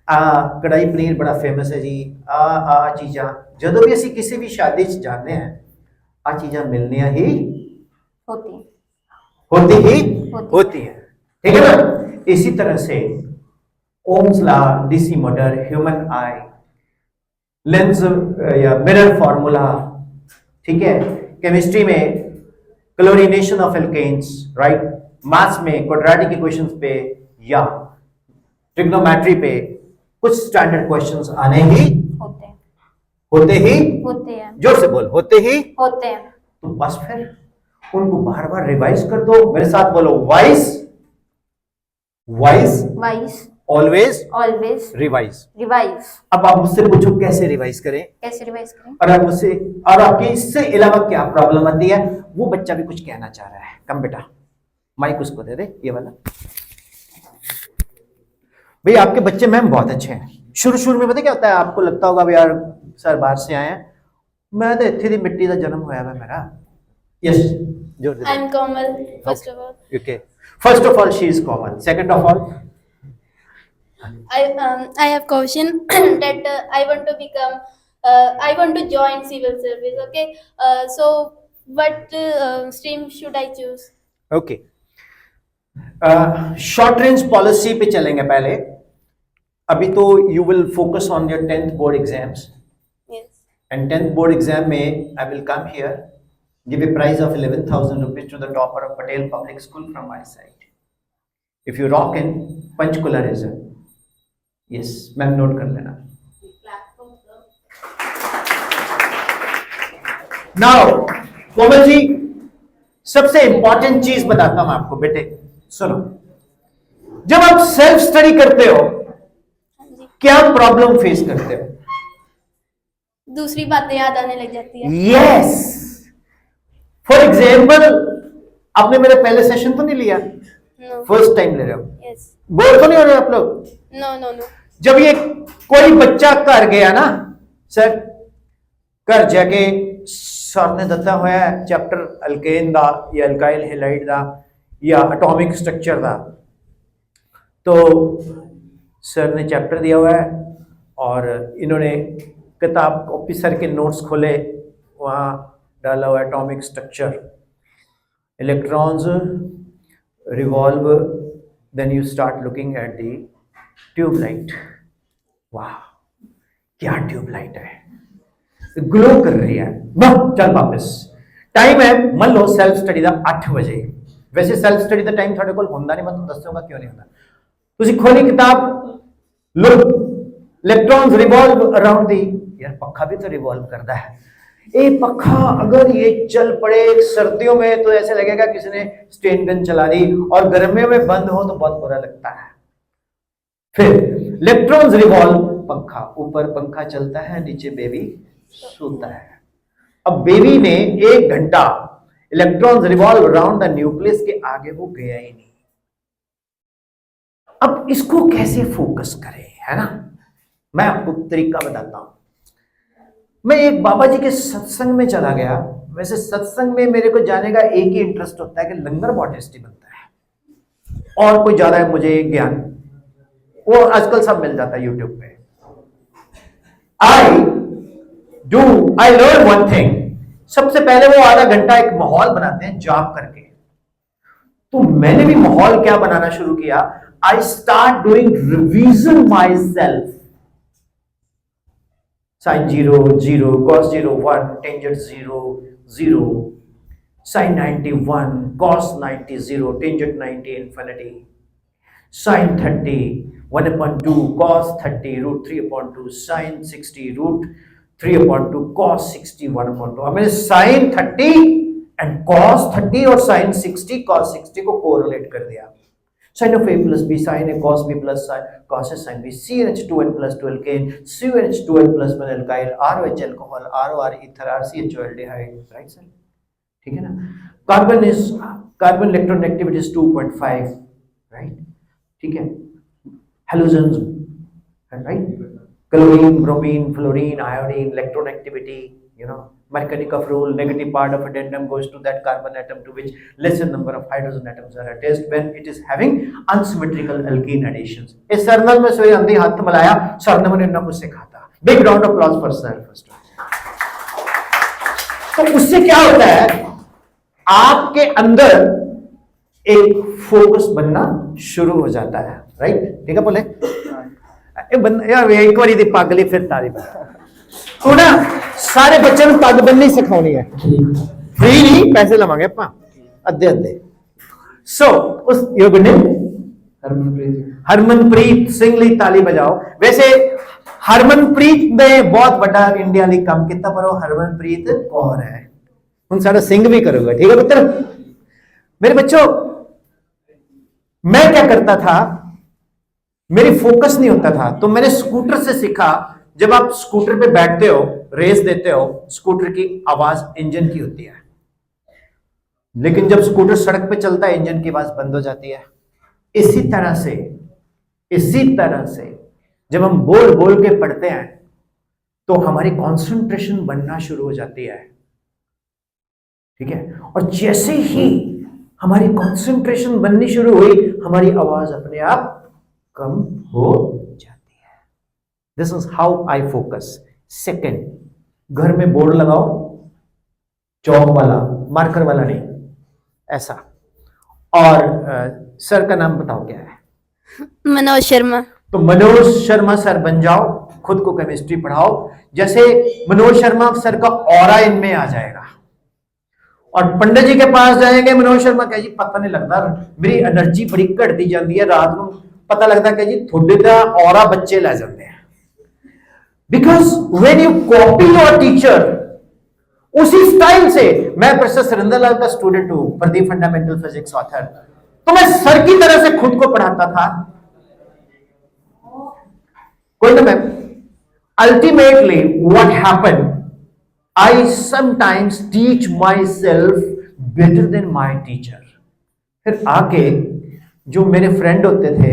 S1: कढ़ाई पनीर बड़ा फेमस है जी, आ चीज़ां ਜਦੋਂ भी ਅਸੀਂ किसी भी शादी च जाते हैं आ चीज़ां मिलनियां ही
S3: होती है।
S1: होती है, ठीक है ना। इसी तरह से Ohm's law, DC motor, human eye, lens या मिरर फॉर्मूला, ठीक है। केमिस्ट्री में chlorination of alkanes, right. Maths में क्वाड्रेटिक इक्वेशंस पे या ट्रिग्नोमेट्री पे कुछ स्टैंडर्ड क्वेश्चंस आने ही
S3: होते हैं।
S1: होते हैं। जोर से बोल, होते
S3: हैं।
S1: तो बस फिर उनको बार बार रिवाइज कर दो। मेरे साथ बोलो, वाइज ऑलवेज रिवाइज। अब आप मुझसे पूछो कैसे रिवाइज करें। और आप मुझसे, और आपके इससे अलावा क्या प्रॉब्लम आती है, वो बच्चा भी कुछ कहना चाह रहा है। कम बेटा, माइक उसको दे दे, ये वाला। भाई आपके बच्चे मैम बहुत अच्छे हैं। शुरू में पता क्या होता है, आपको लगता होगा यार सर बाहर से आए हैं, मैं तो इत्थे दी मिट्टी का जन्म होया है मेरा। यस, जोर दे।
S4: I am Komal, first of all.
S1: Okay, first of all she is common, second of all
S4: I have question that I want to become, I want to join civil service. Okay, so what stream should I choose?
S1: Okay, short range policy पे चलेंगे पहले। अभी तो you will focus on your 10th board exams,
S4: Yes.
S1: And 10th board exam में I will come here, give a prize of 11,000 rupees to the topper of Patel public school from my side if you rock in Panchkula region. Yes ma'am, नोट कर लेना। Now Komal ji, सबसे important चीज बताता हूं आपको बेटे, सुनो। जब आप सेल्फ स्टडी करते हो क्या प्रॉब्लम फेस करते हो?
S4: दूसरी बातें याद आने लग जाती है।
S1: यस, फॉर एग्जाम्पल आपने मेरे पहले सेशन तो नहीं लिया,
S4: No.
S1: फर्स्ट टाइम ले रहे हो,
S4: Yes.
S1: बोर तो नहीं हो रहे आप लोग?
S4: No.
S1: जब ये कोई बच्चा घर गया ना, सर घर जाके सर ने दता होया चैप्टर अल्केन दा या अल्काइल हैलाइड दा या एटॉमिक स्ट्रक्चर दा, तो सर ने चैप्टर दिया हुआ है और इन्होंने किताब ऑफिसर के नोट्स खोले, वहाँ डाला हुआ atomic structure, electrons revolve, then you start looking at the tubelight. वाह क्या ट्यूबलाइट है, ग्लो कर रही है ना। चल वापस, टाइम है मान लो सेल्फ स्टडी ਦਾ 8 ਵਜੇ। वैसे सेल्फ स्टडी ਦਾ टाइम ਤੁਹਾਡੇ ਕੋਲ ਹੁੰਦਾ ਨਹੀਂ, ਮੈਂ ਤੁਹਾਨੂੰ ਦੱਸੂਗਾ ਕਿਉਂ ਨਹੀਂ ਹੁੰਦਾ। ਤੁਸੀਂ ਖੋਲੀ किताब, look, electrons revolve around the, यार पखा भी तो रिवॉल्व करता है। ये पखा अगर ये चल पड़े सर्दियों में तो ऐसे लगेगा किसी ने स्टेन गन चला दी, और गर्मियों में बंद हो तो बहुत बुरा लगता है। फिर इलेक्ट्रॉन्स रिवॉल्व, पंखा ऊपर पंखा चलता है, नीचे बेबी सोता है। अब बेबी ने 1 घंटा electrons revolve around the nucleus के आगे वो गया ही नहीं। अब इसको कैसे फोकस करें, है ना। मैं आपको तरीका बताता हूं। मैं एक बाबा जी के सत्संग में चला गया। वैसे सत्संग में मेरे को जाने का एक ही इंटरेस्ट होता है कि लंगर बहुत टेस्टी बनता है, और कोई ज्यादा मुझे ज्ञान वो आजकल सब मिल जाता है यूट्यूब पे। I learn one thing. सबसे पहले वो आधा घंटा एक माहौल बनाते हैं जाप करके। तो मैंने भी माहौल क्या बनाना शुरू किया, I start doing revision myself. Sine 0 0, cos 0 1, tangent 0 0, sine 90 1, cos 90 0, tangent 90 infinity, sine 30 1/2, cos 30 root 3/2, sine 60 root 3/2, cos 60 1/2। अब मैंने साइन 30 एंड cos 30 और साइन 60 cos 60 को कोरिलेट कर दिया। sin of a plus b sin a cos b plus cos a sin b, CnH2n plus 2 alkane, CnH2n plus 1 alkyl, ROH alcohol, ROR ether, RCHO aldehyde, right sir? ठीक है ना. Carbon electronegativity is 2.5, right. ठीक है. Halogens, right. Chlorine, bromine, fluorine, iodine, electronegativity, Markovnikov rule, negative part of addendum goes to that carbon atom to which lesser number of hydrogen atoms are attached when it is having unsymmetrical alkene additions. इस सरनल में सोई अंधी हाथ मिलाया, सरनल ने कुछ सिखा था. Big round of applause for sir first. तो उससे क्या होता है, आपके अंदर एक फोकस बनना शुरू हो जाता है, राइट. ठीक है. बोले यार एक बार दी पग ली फिर तारी तू ना सारे बच्चों में पग बननी सिखानी है, फ्री नहीं, पैसे लवांगे आप अद्धे अद्धे. सो उस योग ने हरमनप्रीत सिंह ली ताली बजाओ. वैसे हरमनप्रीत ने बहुत बड़ा इंडिया ली काम किया, पर वो हरमनप्रीत कौर है. हम सारा सिंह भी करूंगा. ठीक है पुत्र. मेरे बच्चों, मैं क्या करता था, मेरी फोकस नहीं होता था, तो मैंने स्कूटर से सीखा. जब आप स्कूटर पे बैठते हो, रेस देते हो, स्कूटर की आवाज इंजन की होती है, लेकिन जब स्कूटर सड़क पे चलता है इंजन की आवाज बंद हो जाती है. इसी तरह से जब हम बोल बोल के पढ़ते हैं तो हमारी कंसंट्रेशन बनना शुरू हो जाती है. ठीक है. और जैसे ही हमारी कंसंट्रेशन बननी शुरू हुई, हमारी आवाज अपने आप कम हो जाती है. This is how I focus. Second, घर में बोर्ड लगाओ, चौक वाला, मार्कर वाला नहीं, ऐसा. और सर का नाम बताओ क्या है?
S4: मनोज शर्मा.
S1: तो मनोज शर्मा सर बन जाओ, खुद को केमिस्ट्री पढ़ाओ. जैसे मनोज शर्मा सर का ऑरा इनमें आ जाएगा, और पंडित जी के पास जाएंगे, मनोज शर्मा कहे जी पता नहीं लगता, मेरी एनर्जी बड़ी घटती जाती है, रात को पता लगता है जी थोड़े का ऑरा बच्चे ले जाते हैं. Because when you copy your teacher, उसी स्टाइल से. मैं प्रोफेसर सुरेंद्र लाल का स्टूडेंट हूं, प्रदीप फंडामेंटल फिजिक्स ऑथर. तो मैं सर की तरह से खुद को पढ़ाता था. कोई ना ma'am, ultimately what happened, I sometimes teach myself better than my teacher. फिर आके जो मेरे फ्रेंड होते थे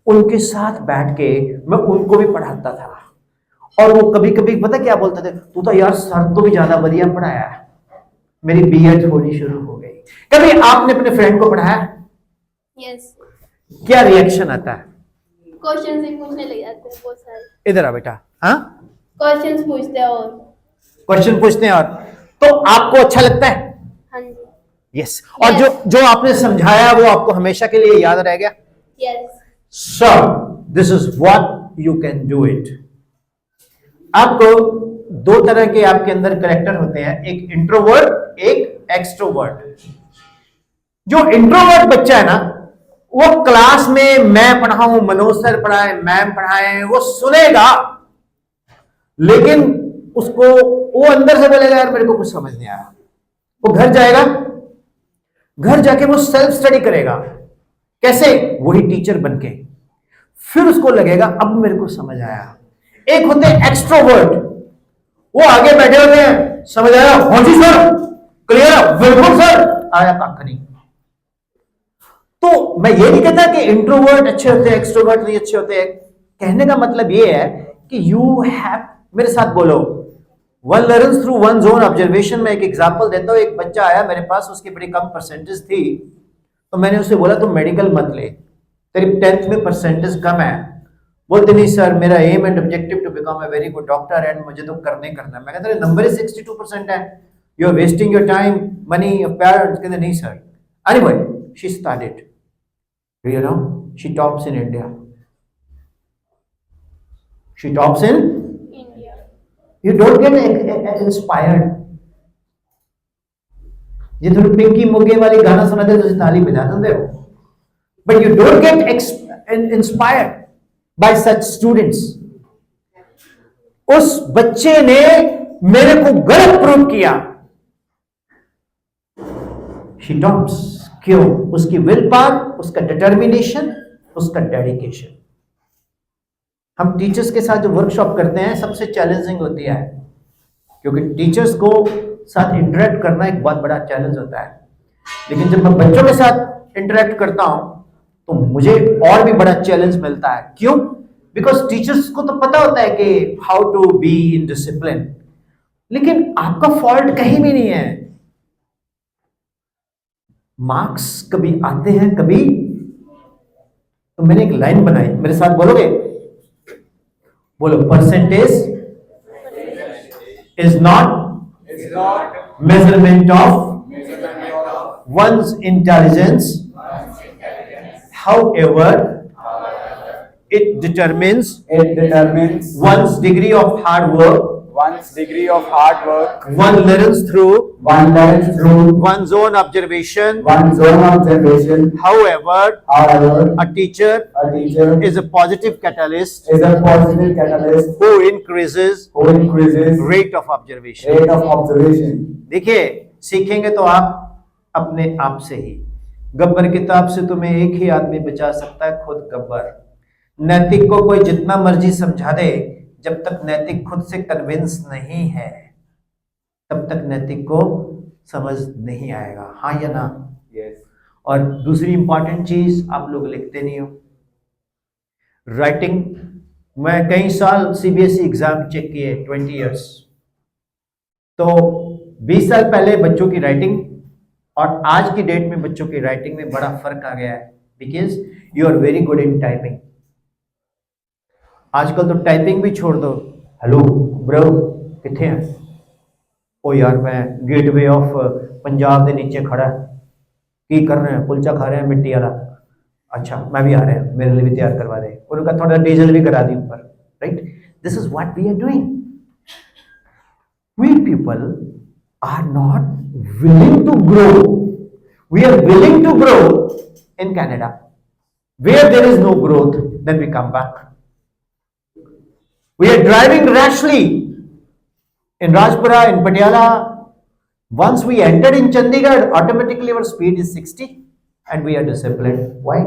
S1: उनके साथ बैठ के मैं उनको भी पढ़ाता था. और वो कभी कभी पता क्या बोलते थे, तू तो यार सर तो भी ज्यादा बढ़िया पढ़ाया. मेरी बीएड होनी शुरू हो गई. कभी आपने अपने फ्रेंड को पढ़ाया?
S4: यस.
S1: क्या रिएक्शन आता है?
S4: क्वेश्चन से पूछने लग जाते हैं बहुत सारे.
S1: इधर आ बेटा. हाँ,
S4: क्वेश्चंस पूछते हैं और
S1: क्वेश्चन पूछते हैं. और तो आपको अच्छा लगता है?
S4: हाँ जी.
S1: यस. और जो आपने समझाया वो आपको हमेशा के लिए याद रह गया?
S4: Yes.
S1: So this is what you can do it. आपको दो तरह के आपके अंदर कैरेक्टर होते हैं, एक इंट्रोवर्ट, एक एक्सट्रोवर्ट. जो इंट्रोवर्ट बच्चा है ना, वो क्लास में मैं पढ़ाऊं, मनोज सर पढ़ाए, मैम पढ़ाए, वो सुनेगा, लेकिन उसको वो अंदर से बोलेगा यार मेरे को कुछ समझ नहीं आया. वो घर जाएगा, घर जाके वो सेल्फ स्टडी करेगा. कैसे? वही टीचर बनके. फिर उसको लगेगा अब मेरे को समझ आया. एक होते हैं एक्सट्रोवर्ट, वो आगे बैठे होते हैं, समझ आया? हाँ जी सर, क्लियर, बिल्कुल सर, आया कख नहीं. तो मैं ये नहीं कहता कि इंट्रोवर्ट अच्छे होते हैं, एक्सट्रोवर्ट नहीं अच्छे होते हैं. कहने का मतलब ये है कि यू हैव, मेरे साथ बोलो, one learns through one's own observation. में एक एग्जांपल देता हूं. एक बच्चा आया मेरे पास, उसकी बड़ी कम परसेंटेज थी, तो मैंने उसे बोला तुम मेडिकल मत ले, तेरी 10th में परसेंटेज कम है. बोलते नहीं सर, मेरा aim and objective to become a very good doctor and मुझे तो करना ही करना है. मैं कहता तेरे नंबर ही 62% है, you are wasting your time, money of parents. कहते नहीं sir. Anyway she started, you know, she tops in India. She tops in
S4: India.
S1: You don't get inspired. ये थोड़ी पिंकी मोगे वाली गाना सुनाते तो ताली बजा देते हो, but you don't get inspired by such students. उस बच्चे ने मेरे को गलत प्रूव किया. She tops. क्यों? उसकी विल पावर, उसका डिटर्मिनेशन, उसका डेडिकेशन. हम टीचर्स के साथ जो वर्कशॉप करते हैं सबसे चैलेंजिंग होती है, क्योंकि टीचर्स को साथ इंटरेक्ट करना एक बहुत बड़ा चैलेंज होता है, लेकिन जब मैं बच्चों के साथ इंटरेक्ट करता हूं तो मुझे और भी बड़ा चैलेंज मिलता है। क्यों? बिकॉज टीचर्स को तो पता होता है कि how to be in discipline, लेकिन आपका फॉल्ट कहीं भी नहीं है। मार्क्स कभी आते हैं कभी, तो मैंने एक लाइन बनाई, मेरे साथ बोलोगे? बोलो, percentage is not measurement of one's intelligence, however it determines one's degree of hard work
S2: one's degree of hard work,
S1: one learns through
S2: one learns through
S1: one's own observation.
S2: one's own observation.
S1: However,
S2: However,
S1: a teacher
S2: a teacher
S1: is a positive catalyst
S2: is a positive catalyst
S1: who increases
S2: who increases
S1: rate of observation.
S2: rate of observation.
S1: देखिए, सीखेंगे तो आप अपने आप से ही। गब्बर किताब से तुम्हें एक ही आदमी बचा सकता है, खुद गब्बर। नैतिक को कोई जितना मर्जी समझा दे, जब तक नैतिक खुद से कन्विंस नहीं है तब तक नैतिक को समझ नहीं आएगा। हाँ या ना?
S2: Yes.
S1: और दूसरी इंपॉर्टेंट चीज, आप लोग लिखते नहीं हो। राइटिंग, मैं कई साल सीबीएसई एग्जाम चेक किए, 20 इयर्स। तो 20 साल पहले बच्चों की राइटिंग और आज की डेट में बच्चों की राइटिंग में बड़ा फर्क आ गया है, because you are very good in typing. आजकल तो टाइपिंग भी छोड़ दो, हेलो ब्रो किथे हैं? ओ यार मैं गेटवे ऑफ पंजाब के नीचे खड़ा, की कर रहे हैं? कुलचा खा रहे हैं मिट्टी वाला। अच्छा मैं भी आ रहा है, मेरे लिए भी तैयार करवा दे। उनका थोड़ा डीजल भी करा दी ऊपर, right? This is what we are doing. We people are not willing to grow. We are willing to grow in Canada. Where there is no growth, then we come back. We are driving rashly in Rajpura, in Patiala. Once we entered in Chandigarh, automatically our speed is 60 and we are disciplined. Why?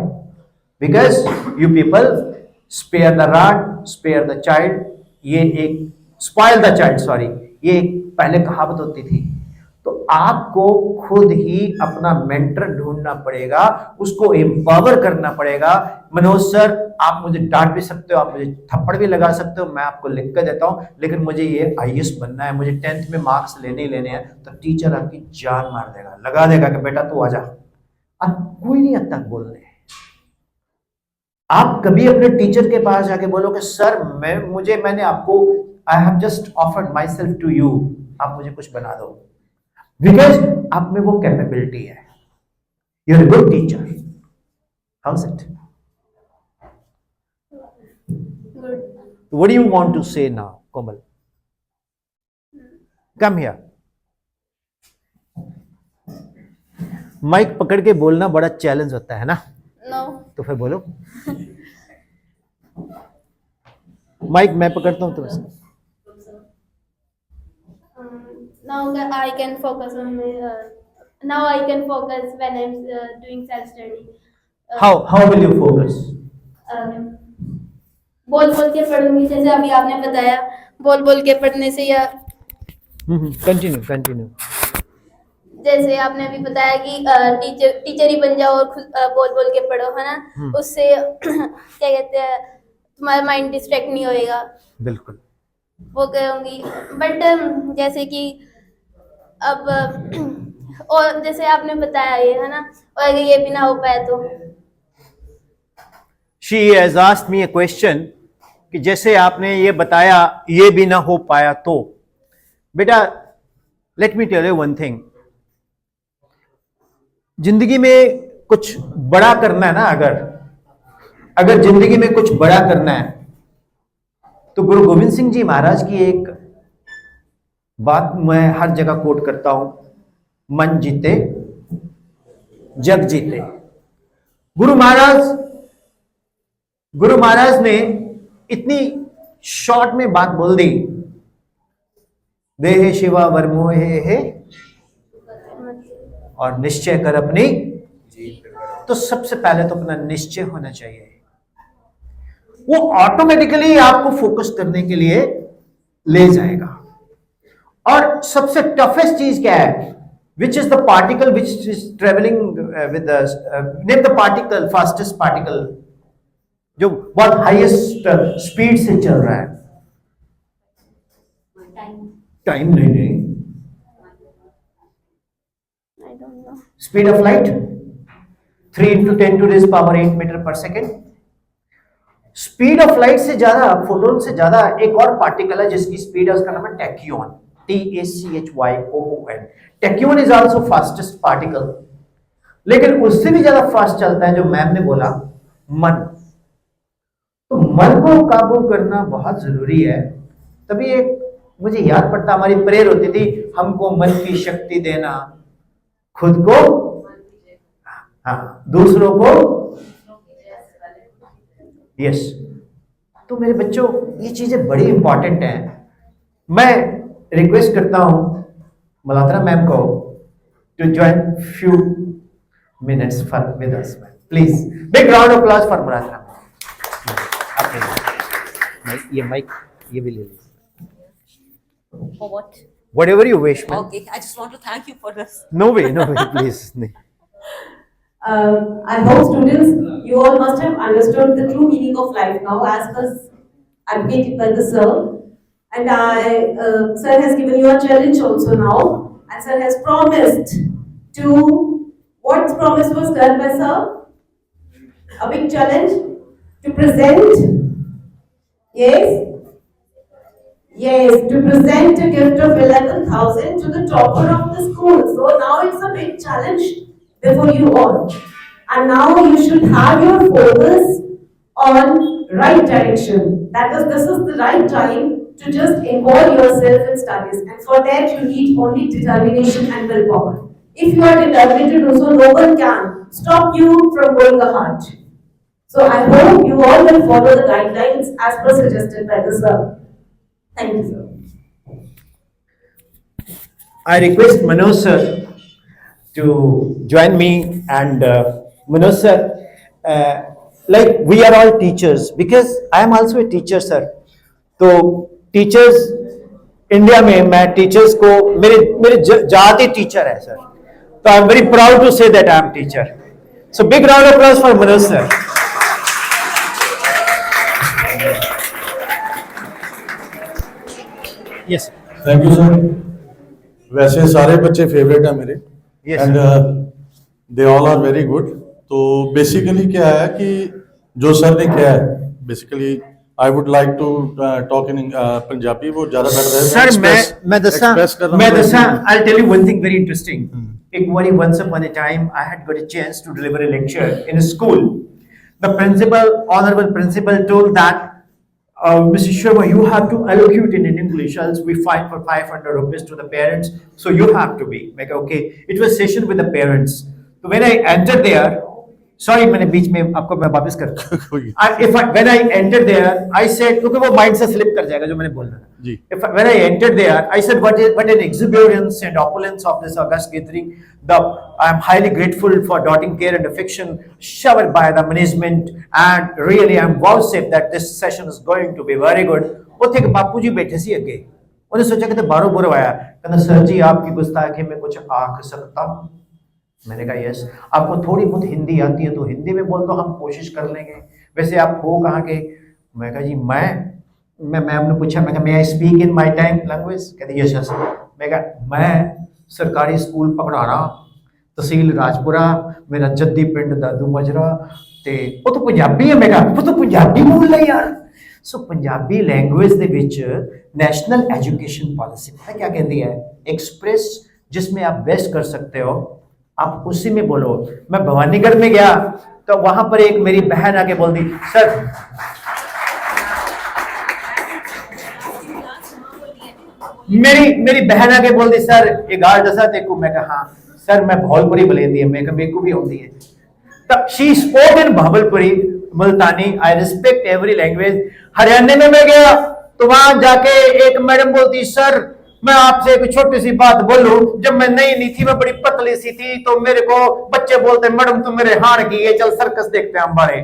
S1: Because you people spare the rod, spare the child. ये एक spoil the child, sorry. ये एक पहले कहावत होती थी। तो आपको खुद ही अपना मेंटर ढूंढना पड़ेगा, उसको एम्पावर करना पड़ेगा। मनोज सर, आप मुझे डांट भी सकते हो, आप मुझे थप्पड़ भी लगा सकते हो, मैं आपको लिख कर देता हूं, लेकिन मुझे ये आईएएस बनना है, मुझे 10th में मार्क्स लेने ही लेने हैं, तो टीचर आपकी जान मार देगा, लगा देगा कि बेटा तू आजा। अब कोई नहीं आता बोलने। आप कभी अपने टीचर के पास जाके बोलो कि सर मैंने आपको, I have just offered myself to you, आप मुझे कुछ बना दो, बिकॉज आप में वो कैपेबिलिटी है। You are a good teacher. How is it?
S4: Good.
S1: What do you want to say now, Komal? Come here. Mike पकड़ के बोलना बड़ा चैलेंज होता है ना?
S4: No.
S1: तो फिर बोलो। माइक मैं पकड़ता हूं तुम्हें।
S4: Now I can focus on now I can focus when I'm doing self study.
S1: How will you focus?
S4: बोल बोल के पढ़ूंगी, जैसे अभी आपने बताया, बोल बोल के पढ़ने से, या
S1: कंटिन्यू।
S4: जैसे आपने अभी बताया कि टीचर ही बन जाओ और खुद बोल बोल के पढ़ो, है ना? उससे क्या कहते हैं, तुम्हारा माइंड डिस्ट्रैक्ट नहीं होएगा।
S1: बिल्कुल।
S4: वो करूँगी, बट जैसे कि अब और जैसे आपने बताया ये, है ना, और अगर ये भी ना हो पाया तो?
S1: She has asked me a question कि जैसे आपने ये बताया ये भी ना हो पाया तो। बेटा, let me tell you one thing. जिंदगी में कुछ बड़ा करना है ना, अगर जिंदगी में कुछ बड़ा करना है तो गुरु गोविंद सिंह जी महाराज की एक बात मैं हर जगह कोट करता हूं, मन जीते जग जीते। गुरु महाराज ने इतनी शॉर्ट में बात बोल दी, देहे शिवा वर्मोहे है और निश्चय कर अपनी। तो सबसे पहले तो अपना निश्चय होना चाहिए, वो ऑटोमेटिकली आपको फोकस करने के लिए ले जाएगा। और सबसे टफेस्ट चीज क्या है? Which is the particle which is travelling with name the particle, fastest particle जो बहुत हाईएस्ट स्पीड से चल रहा है। टाइम नहीं,
S4: I don't know.
S1: Speed of light 3 into 10 to raise power 8 metre पर सेकेंड। स्पीड ऑफ लाइट से ज्यादा, फोटोन से ज्यादा एक और पार्टिकल है जिसकी स्पीड है, उसका नाम है टैक्यून, TACHYOON। टैक्यून is also fastest particle, लेकिन उससे भी ज्यादा फास्ट चलता है जो मैम ने बोला, मन। तो मन को काबू करना बहुत जरूरी है। तभी एक मुझे याद पड़ता, हमारी प्रेयर होती थी, हमको मन की शक्ति देना, खुद को, हाँ, दूसरों को, यस। तो मेरे बच्चों, ये चीजें बड़ी इंपॉर्टेंट हैं। मैं रिक्वेस्ट करता हूं मल्होत्रा मैम को to join few minutes for with us. Please big round of applause for Malhotra. ये माइक ये भी ले लीजिए।
S5: For what?
S1: Whatever you wish, ma'am.
S5: Okay, I just want to thank you for this.
S1: No way, please.
S6: I hope students, you all must have understood the true meaning of life now, as was advocated by the sir. And sir has given you a challenge also now, and sir has promised to, what promise was done by sir? A big challenge to present, yes, to present a gift of 11,000 to the topper of the school. So now it's a big challenge before you all. And now you should have your focus on right direction. This is the right time to just involve yourself in studies. And for that you need only determination and willpower. If you are determined to do so, no one can stop you from going ahead. So I hope you all will follow the guidelines as per suggested by the sir. Thank you, sir.
S1: I request Manoj sir to join me, and Manoj sir, like we are all teachers, because I am also a teacher sir. तो teachers India में, मैं teachers को, मेरे जाति teacher है sir, तो I am very proud to say that I am teacher. So big round of applause for Manoj sir. Yes,
S7: thank you sir. वैसे सारे बच्चे फेवरेट हैं मेरे,
S1: Yes,
S7: and they all are very good. तो basically क्या है कि जो सर ने किया है, basically I would like to talk in Punjabi, वो ज्यादा बेटर है।
S1: सर मैं दसा I'll tell you one thing very interesting. एक बारी once upon a time I had got a chance to deliver a lecture in a school. The principal, honorable principal, told that Mr. Sharma, you have to allocate in English, else we fine for 500 rupees to the parents, so you have to be like, okay. It was session with the parents. So when I entered there, sorry मैंने बीच में आपको मैं वापस करता हूँ। When I entered there, I said, क्योंकि वो mind से स्लिप कर जाएगा जो मैंने बोलना था
S7: जी।
S1: When I entered there, I said, what an exuberance and opulence of this august gathering. I am highly grateful for doting care and affection showered by the management, and really I am vouchsafed that this session is going to be very good. ਉੱਥੇ ਇੱਕ ਬਾਪੂ ਜੀ ਬੈਠੇ ਸੀ ਅੱਗੇ, ਉਹਨੇ ਸੋਚਿਆ ਕਿ ਬਾਹਰੋਂ ਬੁਰਾ ਆਇਆ, ਕਹਿੰਦਾ सर जी आपकी गुस्ताखी में कुछ आख सकता हूँ। मैंने कहा यस, आपको थोड़ी बहुत हिंदी आती है तो हिंदी में बोल दो, हम कोशिश कर लेंगे। वैसे आप हो कहाँ के? मैं कहा जी मैं मैम ने पूछा, मैं कहा may I speak in my time language? कहते यस यस। मैं कहा मैं सरकारी स्कूल पकड़ाना, तहसील राजपुरा, मेरा जद्दी पिंड दादू मजरा, ਤੇ ਉਹ ਤਾਂ ਪੰਜਾਬੀ ਹੈ। ਮੈਂ ਕਿਹਾ ਉਹ ਤਾਂ ਪੰਜਾਬੀ ਬੋਲ ਲੈ यार। सो पंजाबी लैंग्वेज ਦੇ ਵਿੱਚ नेशनल एजुकेशन पॉलिसी पता क्या कहती है? एक्सप्रेस जिसमें आप बेस्ट कर सकते हो आप उसी में बोलो। मैं भवानीगढ़ में गया तो वहां पर एक मेरी बहन आके बोल दी, सर मेरी बहन आके बोल दी, सर ये गाल दसा तेको? मैं कहा हाँ सर, मैं भावलपुरी बोलेंदी है। मैं कहा मेरे को भी होती है। तब she spoke in Bahawalpuri, Multani. I respect every language. Haryana में मैं गया तो वहां जाके एक मैडम बोलती, सर मैं आपसे एक छोटी सी बात बोलूं, जब मैं नई थी, मैं बड़ी पतली सी थी, तो मेरे को बच्चे बोलते मैडम तुम मेरे हाड़ की है, चल सर्कस देखते हैं हम बारे।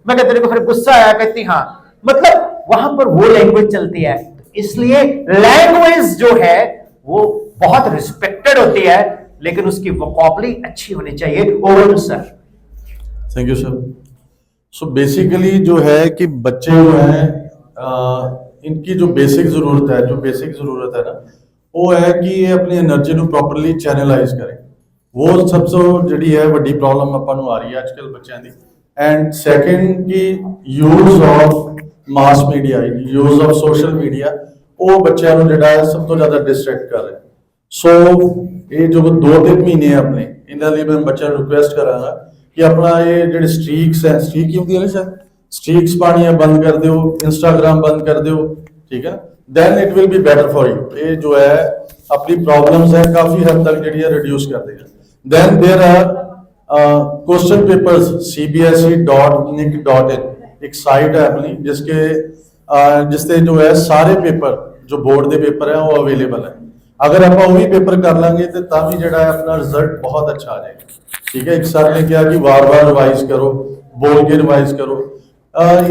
S1: मैं कहते तेरे को फिर गुस्सा आया? कहती हाँ। मतलब वहां पर वो लैंग्वेज चलती है। इसलिए लैंग्वेज जो है वो बहुत रिस्पेक्टेड होती है, लेकिन उसकी वोकैबुलरी अच्छी होनी चाहिए। Over to sir.
S7: Thank you sir. So basically जो है कि बच्चे जो हैं इनकी जो बेसिक जरूरत है ना, वो है कि ये अपनी एनर्जी ਨੂੰ ਪ੍ਰੋਪਰਲੀ ਚੈਨਲਾਈਜ਼ ਕਰੇ। वो ਸਭ ਤੋਂ ਜਿਹੜੀ ਹੈ ਵੱਡੀ ਪ੍ਰੋਬਲਮ ਆਪਾਂ ਨੂੰ ਆ ਰਹੀ ਹੈ ਅੱਜਕੱਲ ਬੱਚਿਆਂ ਦੀ। ਐਂਡ ਸੈਕੰਡ ਕਿ use of mass media, use of social media, ਉਹ ਬੱਚਿਆਂ ਨੂੰ ਜਿਹੜਾ ਹੈ ਸਭ ਤੋਂ ਜ਼ਿਆਦਾ ਡਿਸਟਰੈਕਟ ਕਰ ਰਿਹਾ। ਸੋ ਇਹ ਜੋ 2-3 ਮਹੀਨੇ ਆਪਣੇ ਇਹਨਾਂ ਲਈ ਮੈਂ ਬੱਚਿਆਂ ਨੂੰ ਰਿਕੁਐਸਟ ਕਰਾਂਗਾ ਕਿ ਆਪਣਾ ਇਹ ਜਿਹੜੇ ਸਟ੍ਰੀਕਸ ਹੈ, ਸਟ੍ਰੀਕ ਕੀ ਹੁੰਦੀ ਹੈ ਨਾ ਸਰ, ਸਟ੍ਰੀਕਸ ਪਾਣੀਆਂ ਬੰਦ ਕਰ ਦਿਓ, ਇੰਸਟਾਗ੍ਰਾਮ ਬੰਦ ਕਰ ਦਿਓ, ਠੀਕ ਹੈ। then it will be better for you। ये जो है अपनी प्रॉब्लम्स है काफी हद तक ਜਿਹੜੀ रिड्यूस कर देगा। then there are question papers cbse.nic.in एक साइट है अपनी जिससे जो है सारे पेपर जो बोर्ड के पेपर है वो अवेलेबल है। अगर आप वही पेपर कर लेंगे तो भी जो है अपना रिजल्ट बहुत अच्छा आ जाएगा, ठीक है। एक सर ने कहा कि बार बार रिवाइज करो, बोल के रिवाइज करो,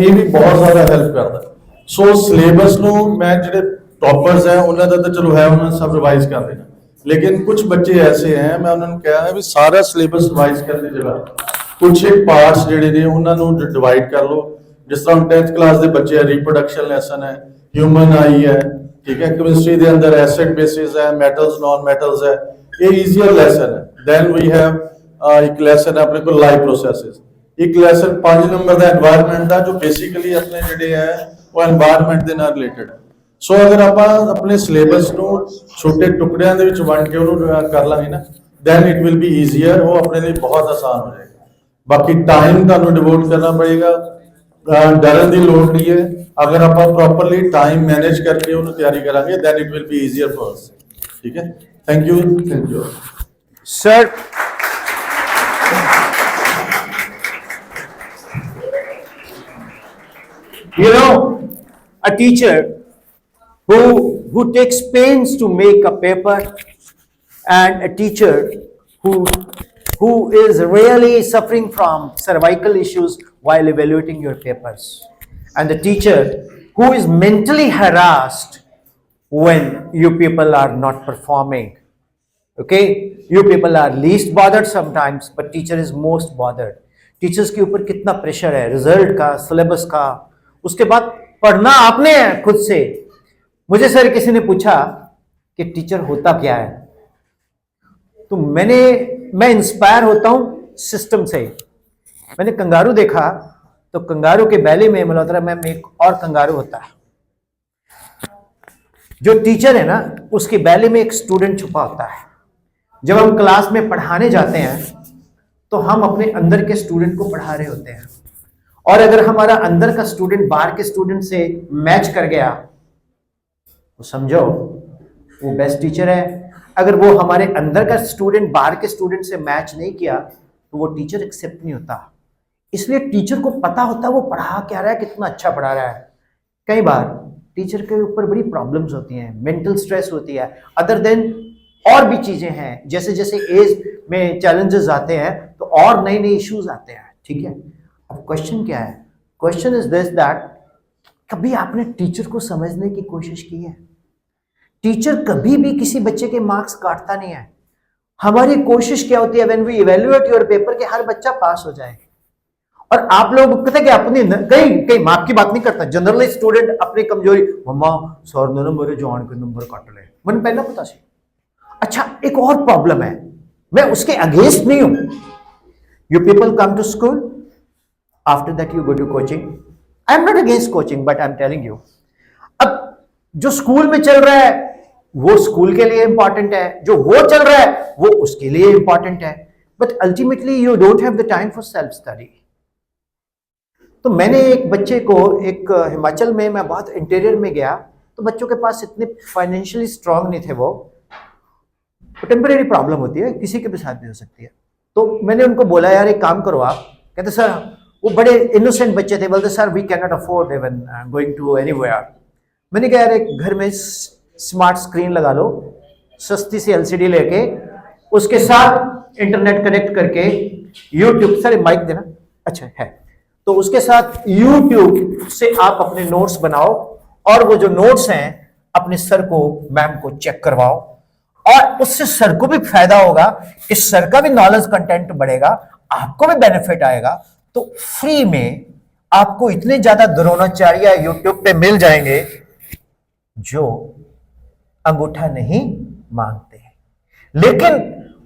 S7: ये भी बहुत ज्यादा हेल्प करता है। सो सिलेबस ਨੂੰ मैं ਜਿਹੜੇ टॉपर्स हैं उन्होंने तो चलो है उन्होंने सब रिवाइज कर देना, लेकिन कुछ बच्चे ऐसे हैं मैं उन्होंने कहा है भी सारा सिलेबस रिवाइज करने की जगह कुछ एक पार्ट्स ਜਿਹੜੇ ਨੇ ਉਹਨਾਂ ਨੂੰ डिवाइड कर लो। जिस तरह 10th क्लास ਦੇ ਬੱਚੇ है, रिप्रोडक्शन लेसन है, ह्यूमन आई है, ठीक है, केमिस्ट्री ਦੇ अंदर एसिड बेसिस है, मेटल्स नॉन मेटल्स है, ये ईजियर लेसन है। देन वी हैव एक लेसन है अपने को लाइव प्रोसेसेस, एक लेसन 5 नंबर ਦਾ एनवायरनमेंट ਦਾ जो बेसिकली अपने ਜਿਹੜੇ है वो एनवायरनमेंट ਦੇ ਨਾਲ रिलेटेड है। सो अगर ਆਪਾਂ ਆਪਣੇ ਸਿਲੇਬਸ ਨੂੰ ਛੋਟੇ ਟੁਕੜਿਆਂ ਦੇ ਵਿੱਚ ਵੰਡ ਕੇ ਉਹਨੂੰ ਕਰ ਲਾਂਗੇ ਨਾ, then it will be easier, ਉਹ ਆਪਣੇ ਲਈ ਬਹੁਤ ਆਸਾਨ ਹੋ ਜਾਏਗਾ। ਬਾਕੀ ਟਾਈਮ ਤੁਹਾਨੂੰ ਡਿਵੋਟ ਕਰਨਾ ਪੜੇਗਾ, ਡਰਨ ਦੀ ਲੋੜ ਨਹੀਂ ਹੈ। अगर आप प्रॉपरली टाइम मैनेज करके ਉਹਨੂੰ ਤਿਆਰੀ ਕਰਾਂਗੇ then it will be easier for us, ठीक है। Thank you
S1: sir. You know, a teacher who takes pains to make a paper, and a teacher who is really suffering from cervical issues while evaluating your papers, and the teacher who is mentally harassed when you people are not performing. Okay, you people are least bothered sometimes, but teacher is most bothered. Teachers के ऊपर कितना pressure है, result का, syllabus का, उसके बाद पढ़ना आपने है खुद से। मुझे सर किसी ने पूछा कि टीचर होता क्या है, तो मैं इंस्पायर होता हूं सिस्टम से। मैंने कंगारू देखा तो कंगारू के बैले में मल्होत्रा में एक और कंगारू होता है। जो टीचर है ना उसके बैले में एक स्टूडेंट छुपा होता है। जब हम क्लास में पढ़ाने जाते हैं तो हम अपने अंदर के स्टूडेंट को पढ़ा रहे होते हैं, और अगर हमारा अंदर का स्टूडेंट बाहर के स्टूडेंट से मैच कर गया तो समझो वो बेस्ट टीचर है। अगर वो हमारे अंदर का स्टूडेंट बाहर के स्टूडेंट से मैच नहीं किया तो वो टीचर एक्सेप्ट नहीं होता। इसलिए टीचर को पता होता है वो पढ़ा क्या रहा है, कितना अच्छा पढ़ा रहा है। कई बार टीचर के ऊपर बड़ी प्रॉब्लम्स होती हैं, मेंटल स्ट्रेस होती है, अदर देन और भी चीजें हैं। जैसे जैसे एज में चैलेंजेस आते हैं तो और नए नए इश्यूज आते हैं, ठीक है। अब क्वेश्चन क्या है? क्वेश्चन इज दिस दैट कभी आपने टीचर को समझने की कोशिश की है? टीचर कभी भी किसी बच्चे के मार्क्स काटता नहीं है। हमारी कोशिश क्या होती है when we evaluate your paper कि हर बच्चा पास हो जाए। और आप लोग कहते हैं कि अपनी कई मार्क की बात नहीं करता, जनरली स्टूडेंट अपनी कमजोरी, मम्मा सर ने मेरे जान के नंबर काट ले, मैंने पहला पता सी। अच्छा, एक और प्रॉब्लम है, मैं उसके अगेंस्ट नहीं हूं। You people come to school, after that you go to coaching. I am not against coaching, but I am telling you, अब जो स्कूल में चल रहा है वो स्कूल के लिए इंपॉर्टेंट है, जो वो चल रहा है वो उसके लिए इंपॉर्टेंट है, but ultimately you don't have the time for self study. तो मैंने एक बच्चे को, एक हिमाचल में मैं बहुत इंटीरियर में गया तो बच्चों के पास इतने फाइनेंशियली स्ट्रांग नहीं थे, वो टेम्परेरी प्रॉब्लम होती है, किसी के भी साथ भी हो सकती है। तो मैंने उनको बोला यार एक काम करो आप, कहते सर, वो बड़े इनोसेंट बच्चे थे, बोलते sir we can not afford even going to anywhere. मैंने कहा यार एक घर में स्मार्ट स्क्रीन लगा लो, सस्ती सी एलसीडी लेके, उसके साथ इंटरनेट कनेक्ट करके यूट्यूब, सर माइक देना, अच्छा है, तो उसके साथ यूट्यूब से आप अपने नोट्स बनाओ और वो जो नोट्स हैं अपने सर को, मैम को चेक करवाओ। और उससे सर को भी फायदा होगा, इस सर का भी नॉलेज कंटेंट बढ़ेगा, आपको भी बेनिफिट आएगा। तो फ्री में आपको इतने ज्यादा द्रोणाचार्य यूट्यूब पे मिल जाएंगे जो अंगूठा नहीं मांगते। लेकिन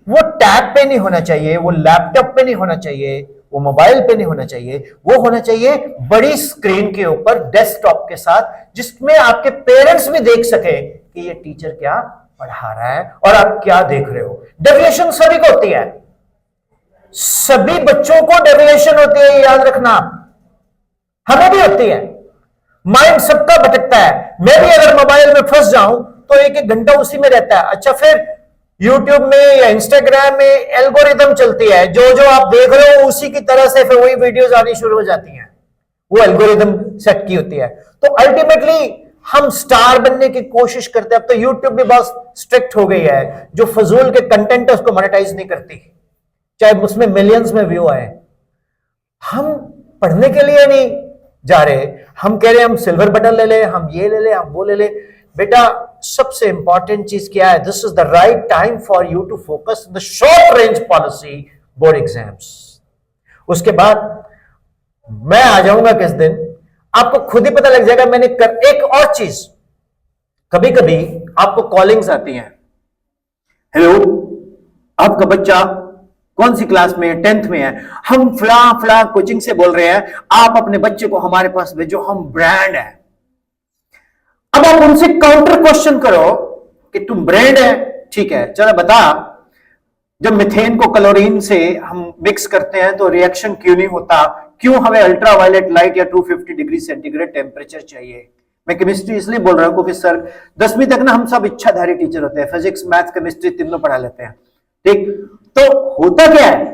S1: वो टैब पे नहीं होना चाहिए, वो लैपटॉप पे नहीं होना चाहिए, वो मोबाइल पे नहीं होना चाहिए, वो होना चाहिए बड़ी स्क्रीन के ऊपर डेस्कटॉप के साथ, जिसमें आपके पेरेंट्स भी देख सके कि ये टीचर क्या पढ़ा रहा है और आप क्या देख रहे हो। डेविएशन सभी को होती है, सभी बच्चों को डेविएशन होती है, याद रखना, हमें भी होती है। माइंड सबका भटकता है। मैं भी अगर मोबाइल में फंस जाऊं तो एक एक घंटा उसी में रहता है। अच्छा, फिर यूट्यूब में या इंस्टाग्राम में एल्गोरिदम चलती है, जो जो आप देख रहे हो उसी की तरह से फिर वही वीडियोस आनी शुरू हो जाती हैं, वो एल्गोरिदम सेट की होती है। तो अल्टीमेटली हम स्टार बनने की कोशिश करते हैं। अब तो यूट्यूब भी बहुत स्ट्रिक्ट हो गई है, जो फजूल के कंटेंट है उसको मोनेटाइज नहीं करती, चाहे उसमें मिलियंस में व्यू आए। हम पढ़ने के लिए नहीं जा रहे, हम कह रहे हैं हम सिल्वर बटन ले ले, हम ये ले ले, हम वो ले ले। बेटा, सबसे इंपॉर्टेंट चीज क्या है? This is the right time for you to focus the short range policy board exams. उसके बाद मैं आ जाऊंगा किस दिन, आपको खुद ही पता लग जाएगा। मैंने एक और चीज, कभी कभी आपको कॉलिंग्स आती हैं, हेलो आपका बच्चा कौन सी क्लास में है? 10th में है, हम फला कोचिंग से बोल रहे हैं, आप अपने बच्चे को हमारे पास भेजो, हम ब्रांड है। अब आप उनसे काउंटर क्वेश्चन करो कि तुम ब्रांड है, ठीक है, चलो बता, जब मिथेन को क्लोरीन से हम मिक्स करते हैं तो रिएक्शन क्यों नहीं होता? क्यों हमें अल्ट्रावायलेट लाइट या 250 डिग्री सेंटीग्रेड टेम्परेचर चाहिए? मैं केमिस्ट्री इसलिए बोल रहा हूं क्योंकि सर 10वीं तक ना हम सब इच्छाधारी टीचर होते हैं, फिजिक्स मैथ्स केमिस्ट्री तीनों पढ़ा लेते हैं, ठीक? तो होता क्या है,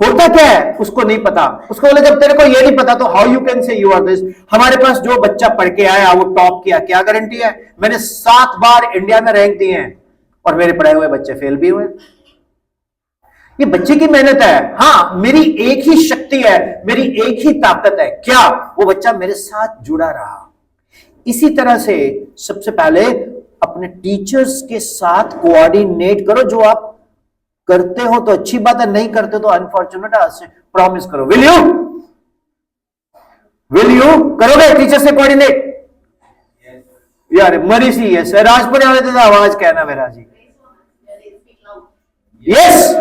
S1: होता क्या है उसको नहीं पता। उसको बोले जब तेरे को ये नहीं पता तो how you can say you are this. हमारे पास जो बच्चा पढ़ के आया वो टॉप किया, क्या गारंटी है? मैंने 7 बार इंडिया में रैंक दिए हैं और मेरे पढ़े हुए बच्चे फेल भी हुए। ये बच्चे की मेहनत है। हाँ, मेरी एक ही शक्ति है, मेरी एक ही ताकत है, क्या? वो बच्चा मेरे साथ जुड़ा रहा। इसी तरह से सबसे पहले अपने टीचर्स के साथ कोऑर्डिनेट करो। जो आप करते हो तो अच्छी बात है, नहीं करते तो अनफॉर्चुनेट है। प्रॉमिस करो, विल यू करोगे टीचर से कोऑर्डिनेट? यार मरी सी है सर, राजपुर वाले तो आवाज कहना मेरा जी, यस,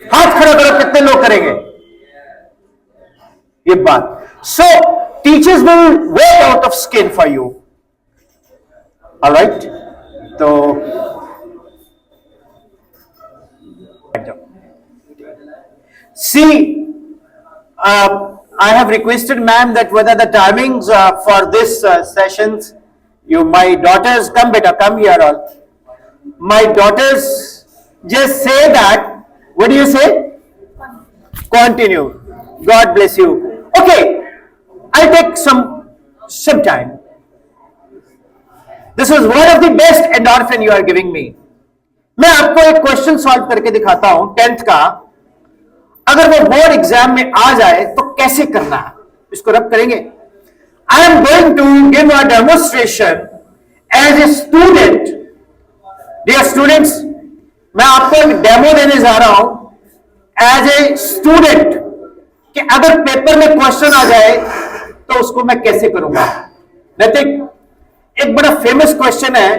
S1: हाथ खड़ा करो, कितने लोग करेंगे ये बात? सो teachers will work out of skin for you, alright? तो see, I have requested ma'am that whether the timings for this sessions, my daughters, come beta, come here all. My daughters just say that, what do you say? Continue. God bless you. Okay, I'll take some time. This is one of the best endorphin you are giving me. मैं आपको एक question solve करके दिखाता हूं 10th का। अगर वो board exam में आ जाए तो कैसे करना है, इसको रब करेंगे। I am going to give a demonstration as a student. Dear students, मैं आपको एक डेमो देने जा रहा हूं एज ए स्टूडेंट कि अगर पेपर में क्वेश्चन आ जाए तो उसको मैं कैसे करूंगा। नैतिक, एक बड़ा फेमस क्वेश्चन है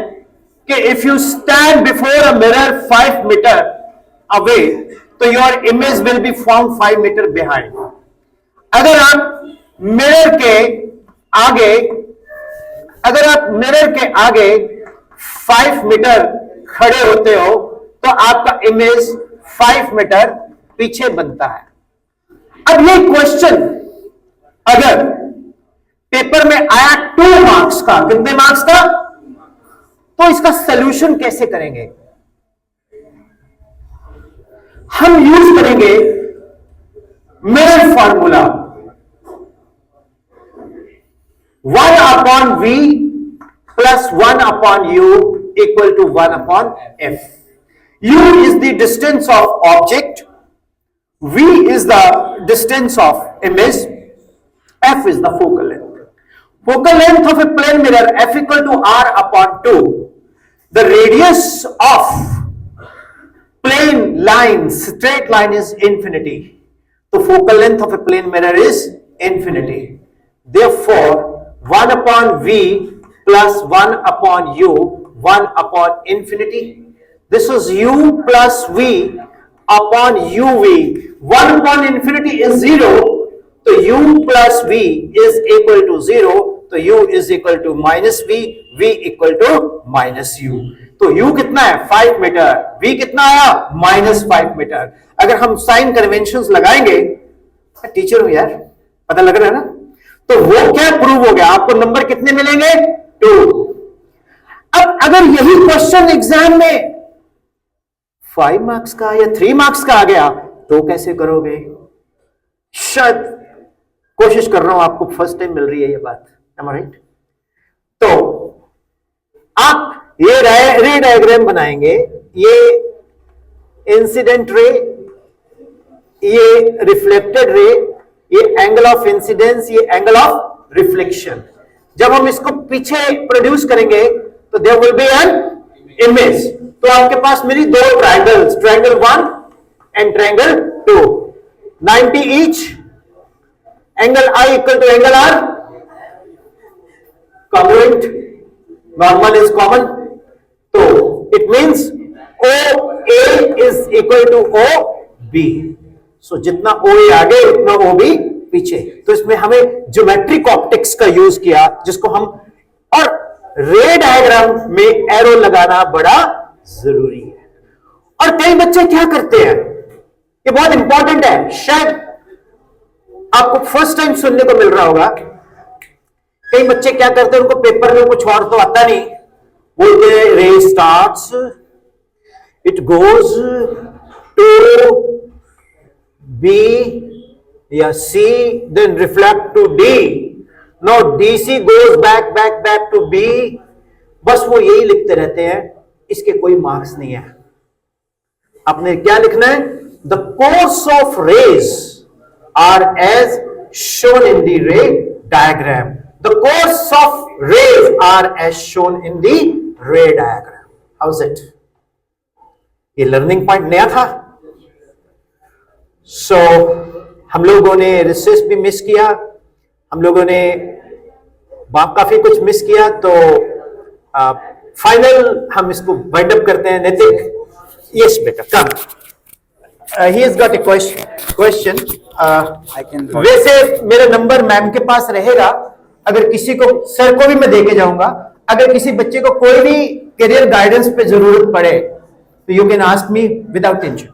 S1: कि if you stand before a mirror 5 metre away तो your image will be found 5 metre behind. अगर आप मिरर के आगे 5 मीटर खड़े होते हो तो आपका इमेज 5 मीटर पीछे बनता है। अब ये क्वेश्चन अगर पेपर में आया 2 मार्क्स का, कितने मार्क्स का? तो इसका सॉल्यूशन कैसे करेंगे? हम यूज करेंगे mirror formula, 1/v plus 1/u equal to 1/f. U is the distance of object, v is the distance of image, f is the focal length. Focal length of a plane mirror f equal to r/2 The radius of plane line, straight line is infinity. The focal length of a plane mirror is infinity. Therefore, 1 upon V plus 1 upon U, 1 upon infinity. This is U plus V upon UV. 1 upon infinity is 0. So U plus V is equal to 0. तो U is equal to minus V, V equal to minus U. तो U कितना है 5 metre, V कितना आया -5 metre. अगर हम sign conventions लगाएंगे, teacher हूं यार, पता लग रहा है ना, तो वो क्या प्रूव हो गया, आपको नंबर कितने मिलेंगे 2. अब अगर यही क्वेश्चन एग्जाम में 5 मार्क्स का या 3 मार्क्स का आ गया तो कैसे करोगे? शायद कोशिश कर रहा हूं, आपको फर्स्ट टाइम मिल रही है ये बात, राइट? तो आप ये रे डायग्राम बनाएंगे, ये इंसिडेंट रे, ये रिफ्लेक्टेड रे, ये एंगल ऑफ इंसिडेंस, ये एंगल ऑफ रिफ्लेक्शन. जब हम इसको पीछे प्रोड्यूस करेंगे तो there will be an image. तो आपके पास मेरी दो triangles, triangle 1 and triangle 2, 90 each, angle i equal to angle r, congruent, normal is common. So it means OA is equal to OB. So जितना OA आगे उतना OB पीछे. तो इसमें हमें ज्योमेट्रिक ऑप्टिक्स का यूज किया, जिसको हम, और रे डायग्राम में एरो लगाना बड़ा जरूरी है. और कई बच्चे क्या करते हैं, ये बहुत इंपॉर्टेंट है, शायद आपको फर्स्ट टाइम सुनने को मिल रहा होगा. कई बच्चे क्या करते हैं, उनको पेपर में कुछ और तो आता नहीं, बोलते हैं ray starts, it goes to B या C, then reflect to D, no DC goes back back back to B. बस वो यही लिखते रहते हैं, इसके कोई मार्क्स नहीं है. आपने क्या लिखना है, the course of rays are as shown in the ray diagram. The course of rays are as shown in the ray diagram. How's it? ये लर्निंग पॉइंट नया था. So हम लोगों ने रिसर्च भी मिस किया, हम लोगों ने काफी कुछ मिस किया. तो फाइनल हम इसको वाइंड अप करते हैं. नैतिक, यस बेटा, कम. He has got a question.
S2: I can.
S1: वैसे मेरा नंबर मैम के पास रहेगा, अगर किसी को, सर को भी मैं देके जाऊंगा, अगर किसी बच्चे को कोई भी करियर गाइडेंस पे जरूरत पड़े तो you can ask me without tension.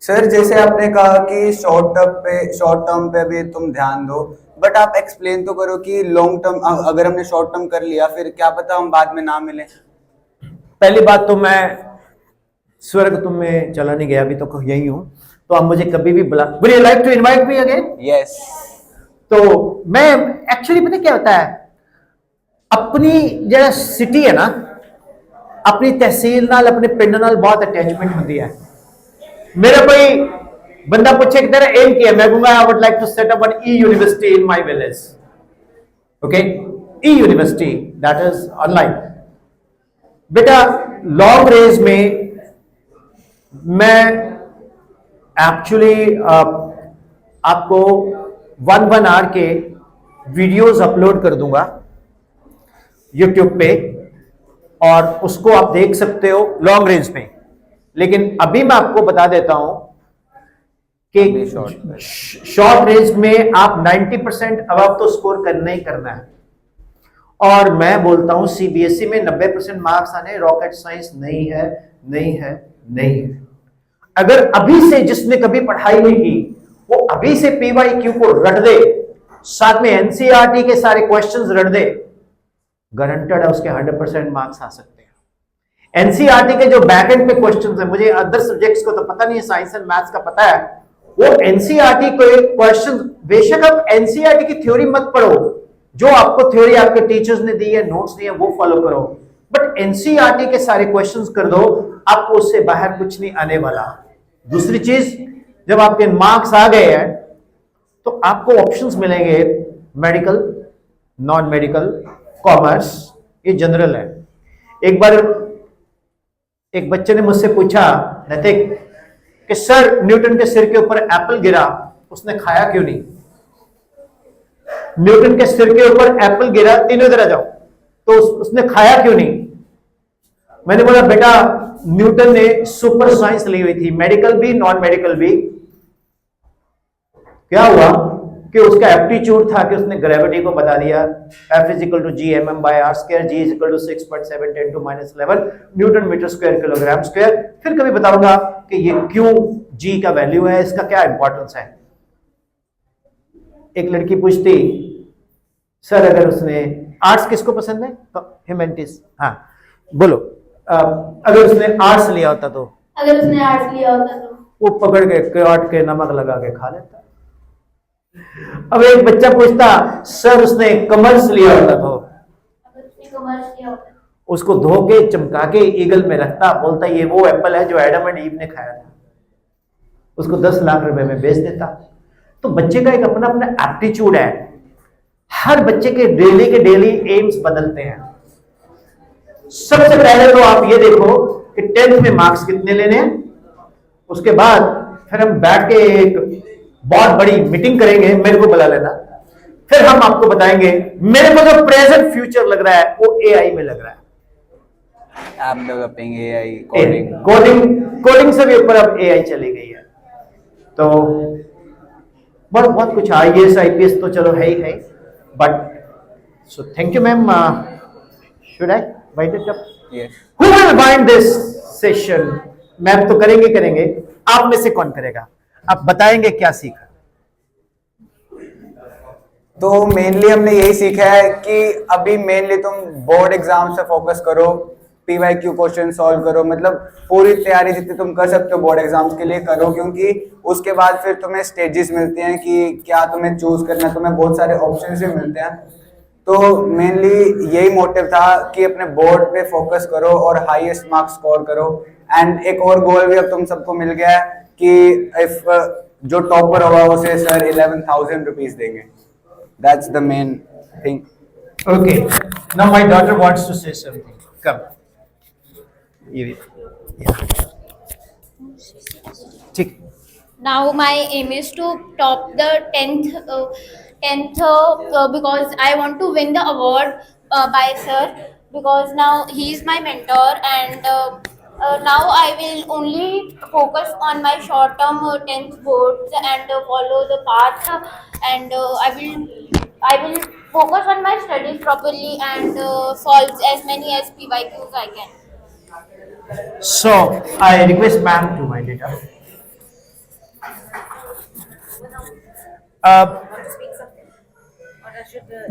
S2: Sir जैसे आपने कहा कि शॉर्ट टर्म पे भी तुम ध्यान दो, बट आप एक्सप्लेन तो करो कि लॉन्ग टर्म, अगर हमने शॉर्ट टर्म कर लिया फिर क्या पता हम बाद में ना मिले.
S1: पहली बात तो मैं स्वर्ग तुम में चला नहीं गया, अभी तो यही हूं, तो आप मुझे कभी भी बुला. Would you like to invite me again?
S2: Yes.
S1: तो मैं एक्चुअली पता क्या होता है, अपनी जो सिटी है ना, अपनी तहसील नाल, अपने पिंड नाल बहुत अटैचमेंट होती है. मेरा कोई बंदा पूछे कि तेरा एम क्या है, मैं कहूंगा I would like to set up an e university in my village. Okay, e university, that is online. बेटा लॉन्ग रेंज में मैं एक्चुअली आपको 1 आवर के वीडियोस अपलोड कर दूंगा YouTube पे, और उसको आप देख सकते हो लॉन्ग रेंज में. लेकिन अभी मैं आपको बता देता हूं कि शॉर्ट रेंज में आप 90% अबव तो स्कोर करना ही करना है. और मैं बोलता हूं CBSE में 90% मार्क्स आने रॉकेट साइंस नहीं है, नहीं है, नहीं है. अगर अभी से जिसने कभी पढ़ाई नहीं की वो अभी से PYQ को रट दे, साथ में NCERT के सारे क्वेश्चंस रट दे, गारंटेड है उसके 100% मार्क्स आ सकते हैं. NCERT के जो बैक एंड पे क्वेश्चंस है, मुझे अदर सब्जेक्ट्स को तो पता नहीं है, साइंस एंड मैथ्स का पता है, वो NCERT को क्वेश्चन, बेशक आप NCERT की थ्योरी मत पढ़ो, जो आपको थ्योरी आपके टीचर्स ने दी है, नोट्स दिए वो फॉलो करो, बट NCERT के सारे क्वेश्चंस कर दो, आपको उससे बाहर कुछ नहीं आने वाला. दूसरी चीज, जब आपके मार्क्स आ गए हैं तो आपको ऑप्शंस मिलेंगे, मेडिकल, नॉन मेडिकल, कॉमर्स, ये जनरल है. एक बार एक बच्चे ने मुझसे पूछा, नैतिक, कि सर न्यूटन के सिर के ऊपर एप्पल गिरा, उसने खाया क्यों नहीं? न्यूटन के सिर के ऊपर एप्पल गिरा, तीनों इधर आ जाओ, तो उसने खाया क्यों नहीं? मैंने बोला बेटा न्यूटन ने सुपर साइंस ली हुई थी, मेडिकल भी नॉन मेडिकल भी। क्या हुआ कि उसका एप्टीट्यूड था कि उसने ग्रेविटी को बता दिया, F = g/m/r², g = 6.7 × 10⁻11 newton metre square kilogram square. फिर कभी बताऊंगा कि ये क्यों g का वैल्यू है, इसका क्या इंपॉर्टेंस है। एक लड़की पूछती, सर अगर उसने आर्ट्स, किसको पसंद है? तो ह्यूमैनिटीज, हाँ बोलो, अगर उसने आर्ट्स लिया होता तो?
S4: अगर उसने आर्ट्स लिया होता तो
S1: वो पकड़ के काट के नमक लगा के खा लेता। अब एक बच्चा पूछता, सर उसने कॉमर्स लिया होता तो?
S4: अगर उसने कॉमर्स लिया होता
S1: उसको धो के चमका के ईगल में रखता, बोलता ये वो एप्पल है जो एडम एंड ईव ने खाया था, उसको 10 लाख रुपए में बेच देता। तो बच्चे का एक अपना अपना एप्टीट्यूड है। हर बच्चे के डेली एम्स बदलते हैं। सबसे पहले तो आप ये देखो कि 10th में मार्क्स कितने लेने हैं, उसके बाद फिर हम बैठ के एक बहुत बड़ी मीटिंग करेंगे, मेरे को बुला लेना, फिर हम आपको बताएंगे। मेरे को जो प्रेजेंट फ्यूचर लग रहा है वो एआई में लग रहा है।
S2: App developing, AI, coding.
S1: Coding से भी ऊपर अब एआई चली गई है। तो बहुत कुछ, IAS IPS तो चलो है ही है, but so thank you ma'am. Should I white it up?
S2: Yes.
S1: Who will wind this session? Ma'am तो करेंगे, आप में से कौन करेगा? आप बताएंगे क्या सीखा?
S2: तो मेनली हमने यही सीखा है कि अभी मेनली तुम बोर्ड एग्जाम से फोकस करो, PYQ क्वेश्चन सॉल्व करो, मतलब पूरी तैयारी जितनी तुम कर सकते हो बोर्ड एग्जाम्स के लिए करो, क्योंकि उसके बाद फिर तुम्हें स्टेजेस मिलते हैं कि क्या तुम्हें चूज करना है, तुम्हें बहुत सारे ऑप्शंस भी मिलते हैं। तो मेनली यही मोटिव था कि अपने बोर्ड पे फोकस करो और हाईएस्ट मार्क्स स्कोर करो। एंड एक और गोल भी अब तुम सबको मिल गया है कि इफ जो टॉपर होगा उसे सर 11,000 रुपीज देंगे। That's the main thing.
S1: Okay, now my daughter wants to say something. Come. ठीक।
S3: Now my aim is to top the 10th because I want to win the award by sir, because now he is my mentor, and now I will only focus on my short term 10th boards and follow the path, and I will focus on my studies properly and solve as many as PYQs I can.
S1: So I request ma'am to wind it up.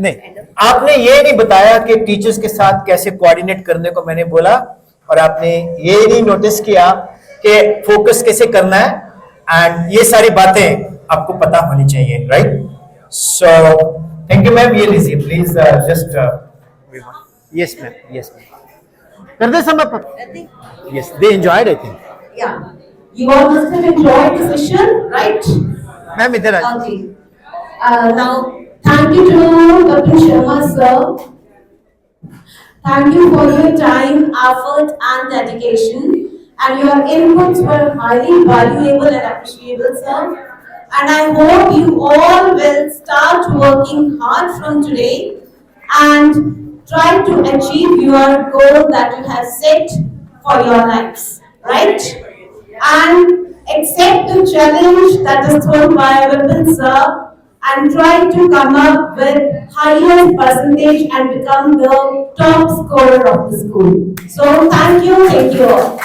S1: नहीं, आपने ये नहीं बताया कि teachers के साथ कैसे coordinate करने को मैंने बोला, और आपने ये नहीं नोटिस किया कि फोकस कैसे करना है, एंड ये सारी बातें आपको पता होनी चाहिए, right? So thank you ma'am. ये लीजिए please, just yes ma'am, yes ma'am, कर दे सब पर। Yes, they enjoyed I think.
S6: Yeah. You all must have enjoyed the session, right?
S1: Ma'am इधर आ।
S6: Okay. Now, thank you to Kapil Sharma sir. Thank you for your time, effort and dedication, and your inputs were highly valuable and appreciable, sir. And I hope you all will start working hard from today and try to achieve your goal that you have set for your lives, right? And accept the challenge that is thrown by Vipin sir and try to come up with highest percentage and become the top scorer of the school. So thank you all.